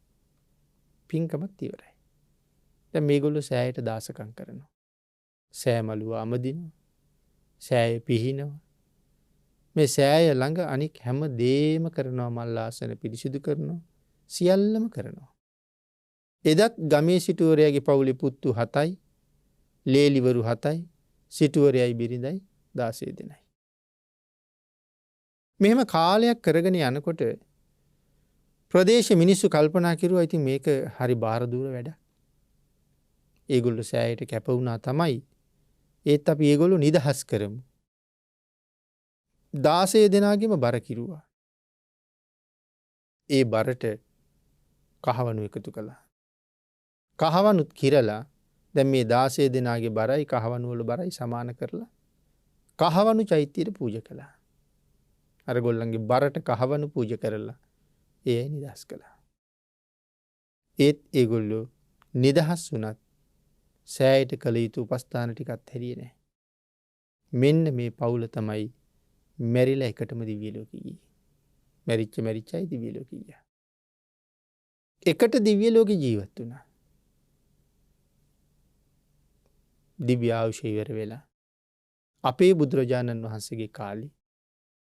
පින්කමත් ඉවරයි. දැන් මේගොල්ලෝ සෑයට දාසකම් කරනවා. සෑ මළුව අමදිනවා. සෑය පිහිනවා. මේ සෑය ළඟ අනික් හැම දේම කරනවා. මල් ආසන පිරිසිදු කරනවා. සියල්ලම කරනවා. එදත් ගමේ සිටුවරයාගේ පවුලේ පුත්තු 7යි, ලේලිවරු 7යි, සිටුවරයයි බිරිඳයි 16 දෙනයි. මෙහෙම කාලයක් කරගෙන යනකොට ප්‍රදේශ මිනිස්සු කල්පනා කරුවා ඉතින් මේක හරි බාර දූර වැඩක්. ඒගොල්ලෝ සෑයට කැප වුණා තමයි. ඒත් අපි ඒගොල්ලෝ නිදහස් කරමු. 16 දෙනාගේම බර කිරුවා. ඒ බරට කහවණු එකතු කළා. කහවණුත් කිරලා දැන් මේ 16 දෙනාගේ බරයි කහවණු වල බරයි සමාන කරලා කහවණු චෛත්‍යයට පූජා කළා. අර ගොල්ලන්ගේ බරට කහවණු පූජා කරලා ඒ අය නිදහස් කළා. ඒත් ඒගොල්ලෝ නිදහස් වුණත් සෑයට කළ යුතු උපස්ථාන ටිකත් හැරියේ නැහැ. මෙන්න මේ පවුල තමයි මැරිලා එකටම දිව්‍ය ලෝකෙ ගියේ. මැරිච්චයි දිව්‍ය ලෝකෙ ගියා. එකට දිව්‍ය ලෝකෙ ජීවත් වුණා. දිව්‍ය ආයුෂ ඉවර වෙලා අපේ බුදුරජාණන් වහන්සේගේ කාලේ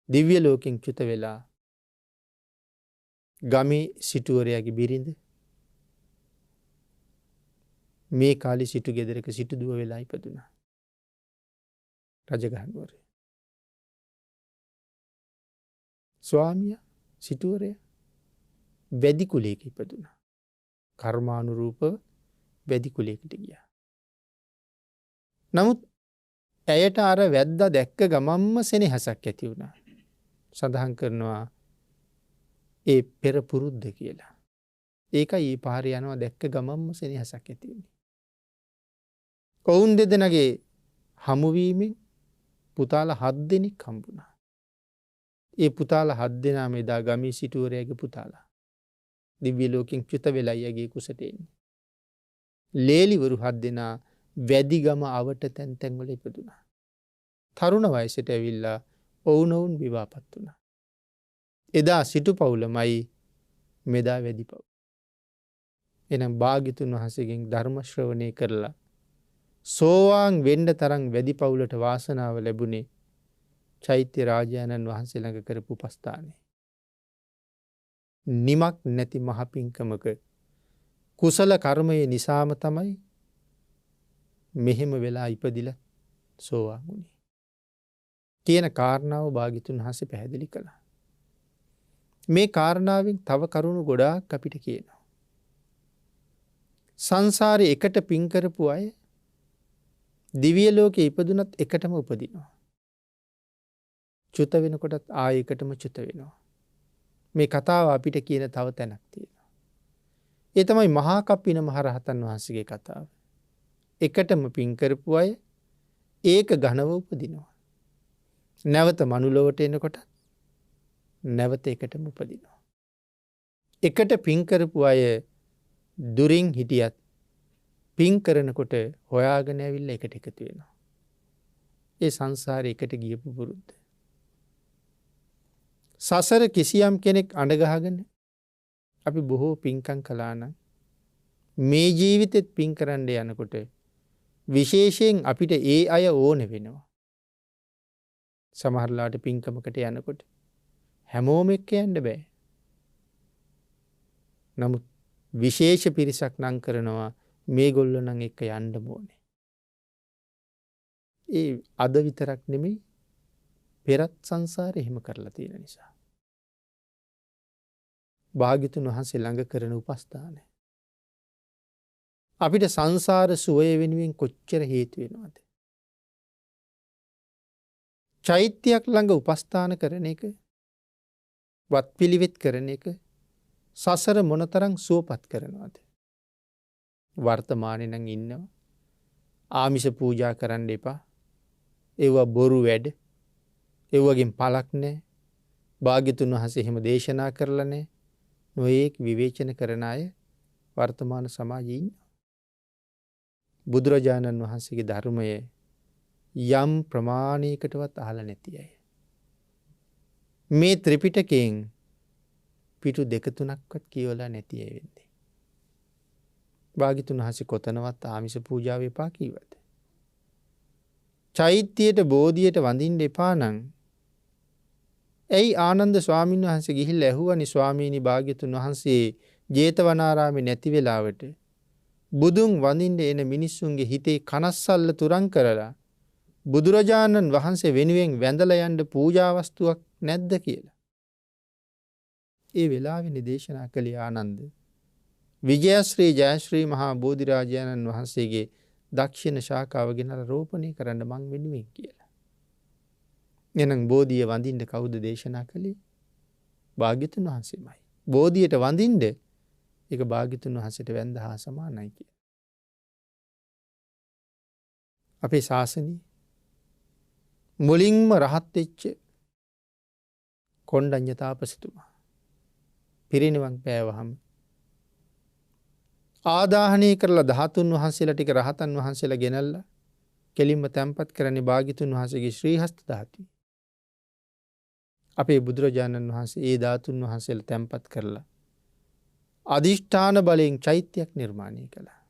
දිව්‍ය ලෝකෙන් චුත වෙලා ගමේ සිටුවරයාගේ බිරිඳ මේ කාලේ සිටු ගෙදරක සිටු දුව වෙලා ඉපදුනා. රජගහ නුවර. ස්වාමියා සිටුවරයා වැදි කුලයක ඉපදුනා. කර්මානුරූපව වැදි කුලයකට ගියා. නමුත් ඇයට අර වැද්දා දැක්ක ගමම්ම සෙනෙහසක් ඇති වුණා. සඳහන් කරනවා ඒ පෙර පුරුද්ද කියලා. ඒකයි මේ පාරේ යනවා දැක්ක ගමම්ම සෙනෙහසක් ඇති වුණේ. ඔවුන් දෙදෙනාගේ හමුවීමෙන් පුතාලා 7 දෙනෙක් හම්බුණා. ඒ පුතාලා 7 දෙනාම එදා ගමේ සිටුවරයාගේ පුතාලා. දිව්‍ය ලෝකෙන් චුත වෙලා යගේ කුසට එන්නේ. ලේලිවරු 7 දෙනා වැදිගම අවට තැන් වල ඉපදුනා. තරුණ වයසට ඇවිල්ලා ඔවුනොවුන් විවාහපත් වුණා. එදා සිටු පවුලමයි මෙදා වැඩි පවුල. එනම් භාග්‍යතුන් වහන්සේගෙන් ධර්ම ශ්‍රවණය කරලා සෝවාන් වෙන්න තරම් වැඩි පවුලට වාසනාව ලැබුණේ චෛත්‍ය රාජානන් වහන්සේ ළඟ කරපු උපස්ථානය. නිමක් නැති මහ පිංකමක කුසල කර්මය නිසාම තමයි මෙහෙම වෙලා ඉපදිලා සෝවාන් වුණේ. කියන කාරණාව භාග්‍යතුන් වහන්සේ පැහැදිලි කළා. මේ කාරණාවෙන් තව කරුණු ගොඩාක් අපිට කියනවා. සංසාරේ එකට පින් කරපු අය දිව්‍ය ලෝකේ ඉපදුනත් එකටම උපදිනවා. චුත වෙනකොටත් ආයෙ එකටම චුත වෙනවා. මේ කතාව අපිට කියන තව තැනක් තියෙනවා. ඒ තමයි මහා කප්පින මහරහතන් වහන්සේගේ කතාව. එකටම පින් කරපු අය ඒක ඝනව උපදිනවා. නැවත මනුලොවට එනකොට නැවත එකටම උපදිනවා. එකට පින් කරපු අය දුරින් හිටියත් පින් කරනකොට හොයාගෙන ඇවිල්ලා එකට එකතු වෙනවා. ඒ සංසාරේ එකට ගියපු පුරුද්ද. සසර කිසියම් කෙනෙක් අඬගහගෙන අපි බොහෝ පින්කම් කළා නම් මේ ජීවිතෙත් පින් කරන්න යනකොට විශේෂයෙන් අපිට ඒ අය ඕන වෙනවා. සමහරලාට පින්කමකට යනකොට හැමෝම එක්ක යන්න බෑ. නමුත් විශේෂ පිරිසක් නම් කරනවා මේගොල්ලෝ නම් එක්ක යන්න ඕනේ. ඒ අද විතරක් නෙමෙයි පෙරත් සංසාරේ එහෙම කරලා තියෙන නිසා. භාග්‍යතුන් වහන්සේ ළඟ කරන උපස්ථානය අපිට සංසාර සුවය වෙනුවෙන් කොච්චර හේතු වෙනවද? චෛත්‍යයක් ළඟ උපස්ථාන කරන එක, වත් පිළිවෙත් කරන එක සසර මොනතරම් සුවපත් කරනවද? වර්තමානයේ නම් ඉන්නවා ආමිෂ පූජා කරන්න එපා. ඒවා බොරු වැඩ. ඒවගෙන් පළක් නැහැ. භාග්‍යතුන් වහන්සේ එහෙම දේශනා කරලා නැහැ. නොඑක් විවේචන කරන අය වර්තමාන සමාජයේ ඉන්නවා. බුදුරජාණන් වහන්සේගේ ධර්මය යම් ප්‍රමාණයකටවත් අහලා නැති අය. මේ ත්‍රිපිටකයෙන් පිටු 2-3ක්වත් කියවලා නැති අය වෙන්නේ. භාග්‍යතුන් වහන්සේ කොතනවත් ආමිෂ පූජාව එපා කීවද? චෛත්‍යයට බෝධියට වඳින්න එපා නම් ඇයි ආනන්ද ස්වාමීන් වහන්සේ ගිහිල්ලා ඇහුවනි ස්වාමීනි භාග්‍යතුන් වහන්සේ ජේතවනාරාමේ නැති වෙලාවට බුදුන් වඳින්න එන මිනිස්සුන්ගේ හිතේ කනස්සල්ල තුරන් කරලා බුදුරජාණන් වහන්සේ වෙනුවෙන් වැඳලා යන්න පූජා වස්තුවක් නැද්ද කියලා. ඒ වෙලාවෙනි දේශනා කළේ ආනන්ද විජයශ්‍රී ජයශ්‍රී මහා බෝධිරාජාණන් වහන්සේගේ දක්ෂිණ ශාඛාව ගෙනලා රෝපණය කරන්න මං වෙනුවෙන් කියලා. එහෙනම් බෝධිය වඳින්න කවුද දේශනා කළේ? භාග්‍යතුන් වහන්සේමයි. බෝධියට වඳින්න ඒක භාග්‍යතුන් වහන්සේට වැඳ හා සමානයි කියලා. අපේ ශාසනය මුලින්ම රහත් වෙච්ච කොණ්ඩඤ්ඤ තාපසතුමා පිරිනිවන් පෑවහම ආදාහනය කරලා 13 වහන්සේලා ටික රහතන් වහන්සේලා ගෙනල්ලා කෙලින්ම තැන්පත් කරන්නේ භාග්‍යතුන් වහන්සේගේ ශ්‍රී හස්ත ධාතුවේ. අපේ බුදුරජාණන් වහන්සේ ඒ ධාතුන් වහන්සේලා තැන්පත් කරලා අදිෂ්ඨාන බලයෙන් චෛත්‍යයක් නිර්මාණය කළා.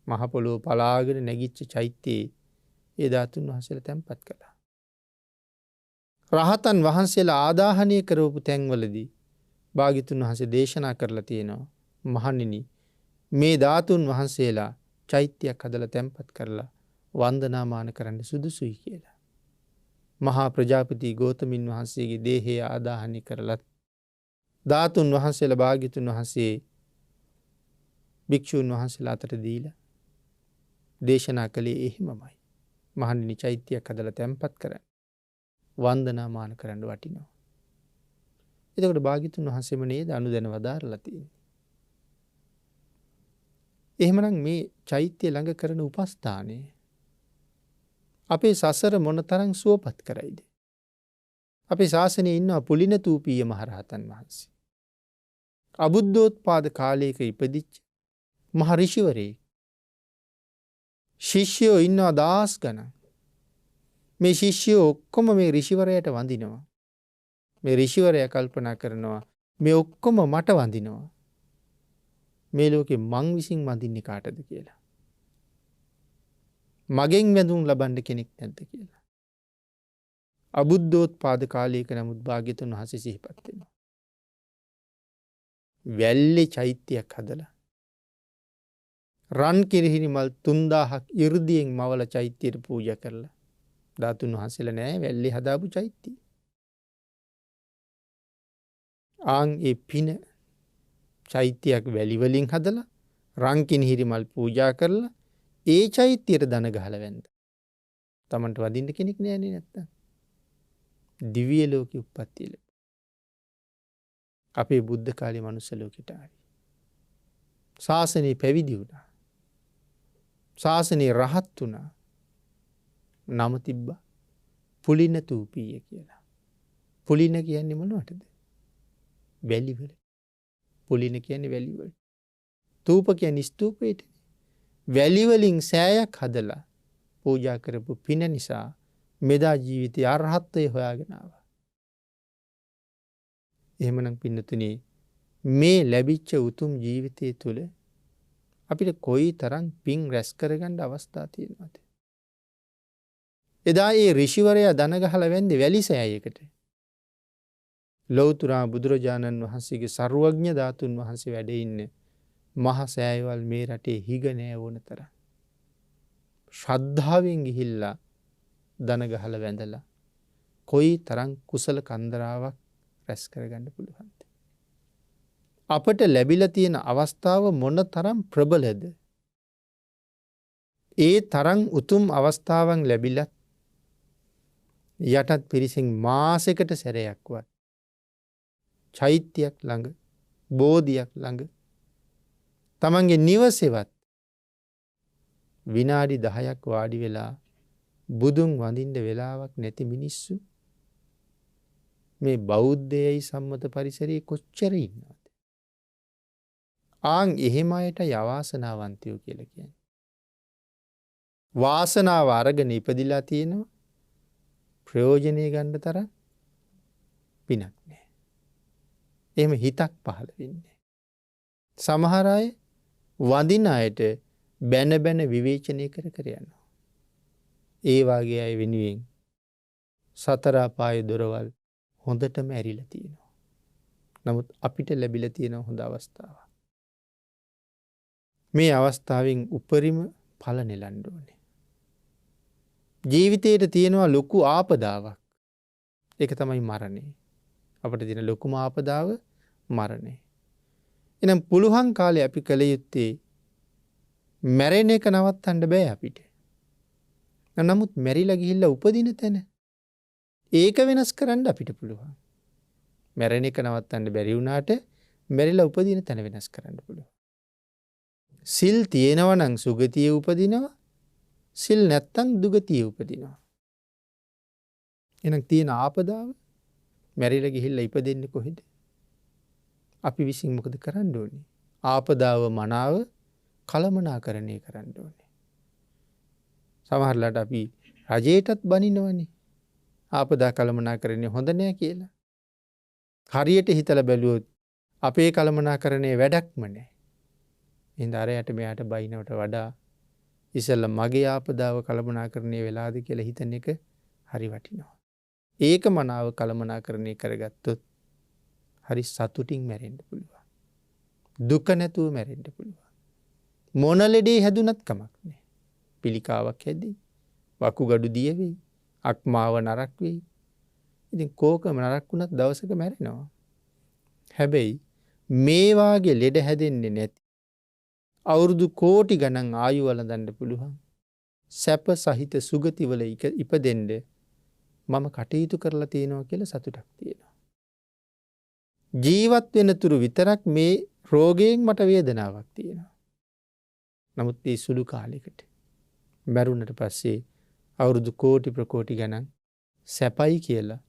මහ පොළොව පලාගෙන නැගිච්ච චෛත්‍යයේ ඒ ධාතුන් වහන්සේලා තැන්පත් කළා. රහතන් වහන්සේලා ආදාහනය කරවපු තැන්වලදී භාග්‍යතුන් වහන්සේ දේශනා කරලා තියෙනවා මහණෙනි මේ ධාතුන් වහන්සේලා චෛත්‍යයක් හදලා තැන්පත් කරලා වන්දනාමාන කරන්න සුදුසුයි කියලා. මහා ප්‍රජාපති ගෞතමින් වහන්සේගේ දේහය ආදාහනය කරලත් ධාතුන් වහන්සේලා භාග්‍යතුන් වහන්සේ භික්ෂුන් වහන්සේලා අතට දීලා දේශනා කළේ එහෙමමයි. මහණෙනි චෛත්‍යයක් හදලා තැන්පත් කරන්න වන්දනාමාන කරන්න වටිනවා. එතකොට භාග්‍යතුන් වහන්සේම නේද අනුදැන වදාරලා තියෙන්නේ. එහෙමනම් මේ චෛත්‍ය ළඟ කරන උපස්ථානය අපේ සසර මොනතරම් සුවපත් කරයිද? අපේ ශාසනයේ ඉන්නවා පුලින තූපීය මහරහතන් වහන්සේ. අබුද්ධෝත්පාද කාලයක ඉපදිච්ච මහ ඍෂිවරයෙක්. ශිෂ්‍යයෝ ඉන්නවා 1000 ගණන්. මේ ශිෂ්‍යයෝ ඔක්කොම මේ ඍෂිවරයාට වඳිනවා. මේ ඍෂිවරයා කල්පනා කරනවා මේ ඔක්කොම මට වඳිනවා. මේ ලෝකේ මං විසින් වඳින්නේ කාටද කියලා. මගෙන් වැඳුම් ලබන්න කෙනෙක් නැද්ද කියලා. අබුද්ධෝත්පාද කාලයක නමුත් භාග්‍යතුන් වහන්සේ සිහිපත් වෙනවා. වැල්ලේ චෛත්‍යයක් හදලා රන් කිරිහිනි මල් 3000ක් 이르දියෙන් මවල චෛත්‍යයට පූජා කරලා ධාතුන් වහන්සේලා නෑ වැල්ලේ හදාපු චෛත්‍යය. ආන් ඒ පින චෛත්‍යයක් වැලි වලින් හදලා රන් කිරිහිනි මල් පූජා කරලා ඒ චෛත්‍යයට දන ගහලා වැන්ද. Tamanට වදින්න කෙනෙක් නෑනේ නැත්තම්. දිව්‍ය ලෝකෙ උප්පත්තිය ලැබුවා. අපේ බුද්ධ කාලේ මනුස්ස ලෝකෙට ආවේ. ශාසනය පැවිදි වුණා. ශාසනය රහත් වුණා. නම තිබ්බා පුලින තූපීය කියලා. පුලින කියන්නේ මොනවටද? වැලිවල. පුලින කියන්නේ වැලිවල. තූප කියන්නේ ස්තූපයට. වැලිවලින් සෑයක් හදලා පූජා කරපු පින නිසා මෙදා ජීවිතය අරහත්ත්වය හොයාගෙන ආවා. එහෙමනම් පින්නතුනේ මේ ලැබිච්ච උතුම් ජීවිතය තුළ අපිට කොයි තරම් පින් රැස් කරගන්න අවස්ථා තියෙනවද? එදා ඒ ඍෂිවරයා දන ගහලා වැන්දේ වැලි සෑයකට. ලෞතුරා බුදුරජාණන් වහන්සේගේ සර්වඥ ධාතුන් වහන්සේ වැඩ ඉන්නේ මහ සෑයවල් මේ රටේ හිග නෑ ඕන තරම්. ශ්‍රද්ධාවෙන් ගිහිල්ලා දන ගහලා වැඳලා කොයි තරම් කුසල කන්දරාවක් රැස් කරගන්න පුළුවන්ද? අපට ලැබිලා තියෙන අවස්ථාව මොන තරම් ප්‍රබලද? ඒ තරම් උතුම් අවස්ථාවන් ලැබිලත් යටත් පිරිසින් මාසයකට සැරයක්වත් චෛත්‍යයක් ළඟ බෝධියක් ළඟ තමන්ගේ නිවසේවත් විනාඩි 10ක් වාඩි වෙලා බුදුන් වඳින්න වෙලාවක් නැති මිනිස්සු මේ බෞද්ධයයි සම්මත පරිසරයේ කොච්චර ඉන්නවද? ආන් එහෙම අයට යවාසනාවන්තයෝ කියලා කියන්නේ. වාසනාව අරගෙන ඉපදිලා තියෙනවා ප්‍රයෝජනෙ ගන්න තරම් පිනක් නැහැ. එහෙම හිතක් පහළ වෙන්නේ. සමහර අය වඳින අයට බැන බැන විවේචනය කර කර යනවා. ඒ වාගේ අය වෙනුවෙන් සතර අපායේ දොරවල් හොඳටම ඇරිලා තියෙනවා. නමුත් අපිට ලැබිලා තියෙන හොඳ අවස්ථාවක්. මේ අවස්ථාවෙන් උපරිම ඵල නෙලන්න ඕනේ. ජීවිතේට තියෙනවා ලොකු ආපදාවක්. ඒක තමයි මරණය. අපිට තියෙන ලොකුම ආපදාව මරණය. එහෙනම් පුළුවන් කාලේ අපි කල යුත්තේ මැරෙන එක නවත්තන්න බෑ අපිට. නමුත් මැරිලා ගිහිල්ලා උපදින තැන ඒක වෙනස් කරන්න අපිට පුළුවන්. මැරෙන එක නවත්තන්න බැරි වුණාට මැරිලා උපදින තැන වෙනස් කරන්න පුළුවන්. සිල් තියෙනවා නම් සුගතිය උපදිනවා. සිල් නැත්තම් දුගතිය උපදිනවා. එහෙනම් තියෙන ආපදාව මැරිලා ගිහිල්ලා ඉපදෙන්නේ කොහෙද? අපි විසින් මොකද කරන්න ඕනේ? ආපදාව මනාව කළමනාකරණය කරන්න ඕනේ. සමහරලාට අපි රජයටත් බනිනවනේ. ආපදා කළමනාකරණය හොඳ නෑ කියලා. හරියට හිතලා බැලුවොත් අපේ කළමනාකරණය වැඩක්ම නෑ. එහෙනම් අරයට මෙයාට බයිනවට වඩා ඉස්සෙල්ලා මගේ ආපදාව කළමනාකරණය වෙලාද කියලා හිතන එක හරි වටිනවා. ඒක මනාව කළමනාකරණය කරගත්තොත් හරි සතුටින් මැරෙන්න පුළුවන්. දුක නැතුව මැරෙන්න පුළුවන්. මොන ලෙඩේ හැදුනත් කමක් නෑ. පිළිකාවක් හැදී, වකුගඩු දිය වෙයි, අක්මාව නරක් වෙයි. ඉතින් කෝකම නරක් වුණත් දවසක මැරෙනවා. හැබැයි මේ වාගේ ලෙඩ හැදෙන්නේ නැති අවුරුදු කෝටි ගණන් ආයු වළඳන්න පුළුවන් සැප සහිත සුගතිවල ඉපදෙන්න මම කටයුතු කරලා තියෙනවා කියලා සතුටක් තියෙනවා. ජීවත් වෙන තුරු විතරක් මේ රෝගයෙන් මට වේදනාවක් තියෙනවා. නමුත් මේ සුළු කාලයකට මැරුණට පස්සේ අවුරුදු කෝටි ප්‍රකෝටි ගණන් සැපයි කියලා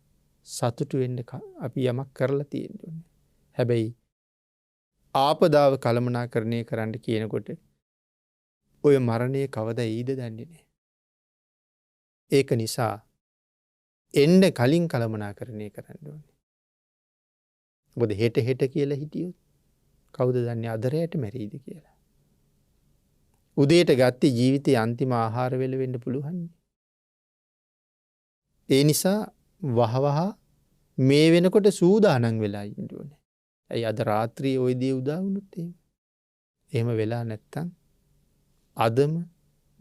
සතුටු වෙන්න අපි යමක් කරලා තියෙනවා. හැබැයි ආපදාව කළමනාකරණය කරන්න කියනකොට ඔය මරණය කවදා එයිද දන්නේ නැහැ. ඒක නිසා එන්න කලින් කළමනාකරණය කරන්න ඕනේ. මොකද හෙට හෙට කියලා හිටියොත් කවුද දන්නේ අද රැට මැරෙයිද කියලා. උදේට ගත්තේ ජීවිතයේ අන්තිම ආහාර වේල වෙන්න පුළුවන්. ඒ නිසා වහවහ මේ වෙනකොට සූදානම් වෙලා ඉන්න ඕනේ. ඇයි අද රාත්‍රියේ ওই දේ උදා වුණොත් එහෙම වෙලා නැත්තම් අදම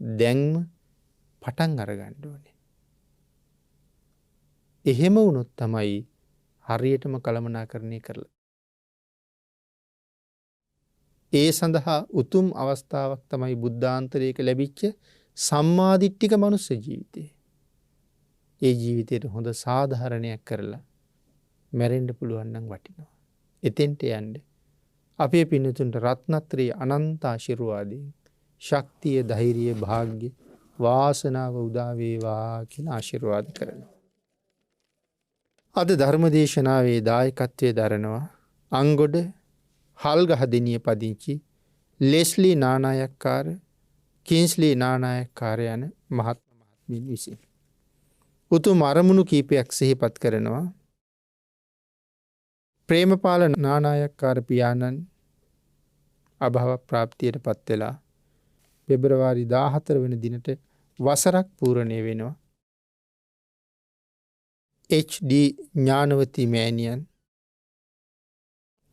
දැන්ම පටන් අරගන්න ඕනේ. එහෙම වුණොත් තමයි හරියටම කළමනාකරණය කරලා. ඒ සඳහා උතුම් අවස්ථාවක් තමයි බුද්ධාන්තරයක ලැබිච්ච සම්මාදිට්ඨික මනුස්ස ජීවිතය. ඒ ජීවිතයට හොඳ සාධාරණයක් කරලා මැරෙන්න පුළුවන් නම් වටිනවා. එතෙන්ට යන්න අපේ පින්නතුන්ට රත්නත්‍රී අනන්ත ආශිර්වාදයෙන් ශක්තිය, ධෛර්යය, වාග්ය, වාසනාව උදා වේවා කියන ආශිර්වාද කරනවා. අද ධර්මදේශනාවේ දායකත්වයේ දරනවා අංගොඩ හල්ගහ දෙනිය පදිංචි ලෙස්ලි නානායක්කාර, කින්ස්ලි නානායක්කාර යන මහත්මයා මහත්මිය විසින් උතුම් අරමුණු කීපයක් සිහිපත් කරනවා. ප්‍රේමපාල නානායක්කාර පියාණන් අභව ප්‍රාප්තියට පත් වෙලා පෙබරවාරි 14 වෙනි දිනට වසරක් පූර්ණය වෙනවා. HD ඥානවති මෑණියන්,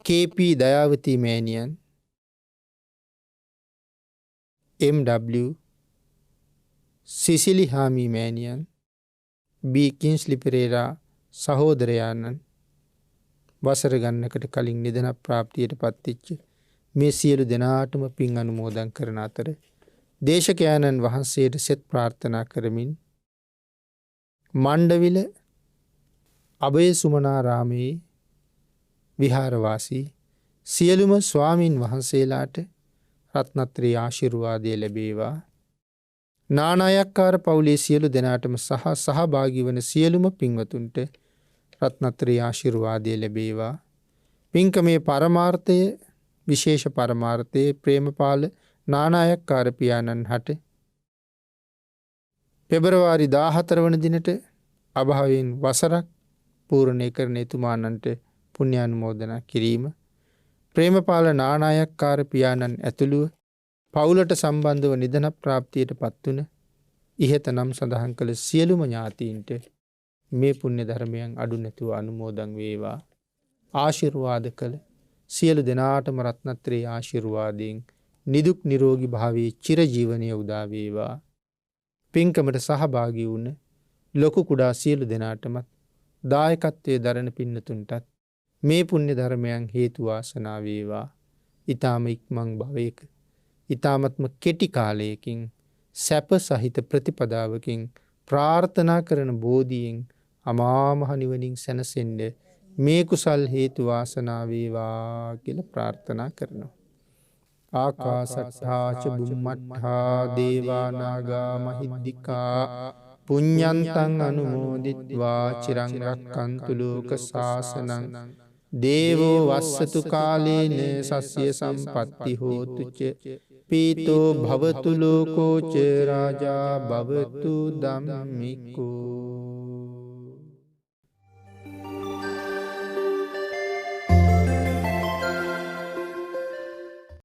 KP දයාවති මෑණියන්, MW සිසිලි හාමි මෑණියන්, B කින්ස්ලි පෙරේරා සහෝදරයාණන් වසර ගන්නකට කලින් නිදන ප්‍රාප්තියට පත්වෙච්ච මේ සියලු දෙනාටම පින් අනුමෝදන් කරන අතර දේශකයාණන් වහන්සේට සෙත් ප්‍රාර්ථනා කරමින් මණ්ඩවිල අභය සුමනාරාමයේ විහාරවාසී සියලුම ස්වාමින් වහන්සේලාට රත්නත්‍රී ආශිර්වාදය ලැබේවා. නානායක්කාර පවුලේ සියලු දෙනාටම සහභාගී වන සියලුම පින්වතුන්ට රත්නත්‍රී ආශිර්වාදය ලැබේවා. පින්කමේ පරමාර්ථය, විශේෂ පරමාර්ථයේ ප්‍රේමපාල නානායක්කාර පියාණන් හට පෙබරවාරි 14 වන දිනට අභාවයෙන් වසරක් පූර්ණය කරන එතුමාණන්ට පුණ්‍යානුමෝදනා කිරීම, ප්‍රේමපාල නානායක්කාර පියාණන් ඇතුළුව පවුලට සම්බන්ධව නිදන ප්‍රාප්තියට පත්වන ඉහත නම් සඳහන් කළ සියලුම ඥාතීන්ට මේ පුණ්‍ය ධර්මයන් අඩු නැතුව අනුමෝදන් වේවා. ආශිර්වාද කළ සියලු දෙනාටම රත්නත්‍රී ආශිර්වාදයෙන් නිදුක් නිරෝගී භාවයේ චිරජීවනයේ උදා වේවා. පින්කමට සහභාගී වුණ ලොකු කුඩා සියලු දෙනාටමත් දායකත්වයේ දරන පින්නතුන්ටත් මේ පුණ්‍ය ධර්මයන් හේතු වාසනා වේවා. ඊ타ම ඉක්මන් භවයක ඊ타මත්ම කෙටි කාලයකින් සැප සහිත ප්‍රතිපදාවකින් ප්‍රාර්ථනා කරන බෝධියෙන් අමා මහ නිවනින් සැනසෙන්න මේ කුසල් හේතු වාසනා වේවා කියලා ප්‍රාර්ථනා කරනවා. ආකාසට්ඨා ච බුම්මට්ඨා දේවා නාග මහිද්దికා පුඤ්ඤන්තං අනුමෝදිත්වා චිරං රක්ඛන්තු ලෝක සාසනං දේවෝ වස්සතු කාලේන සස්ය සම්පත්ති හෝතු ච පීතෝ භවතු ලෝකෝ ච රාජා භවතු ධම්මිකෝ.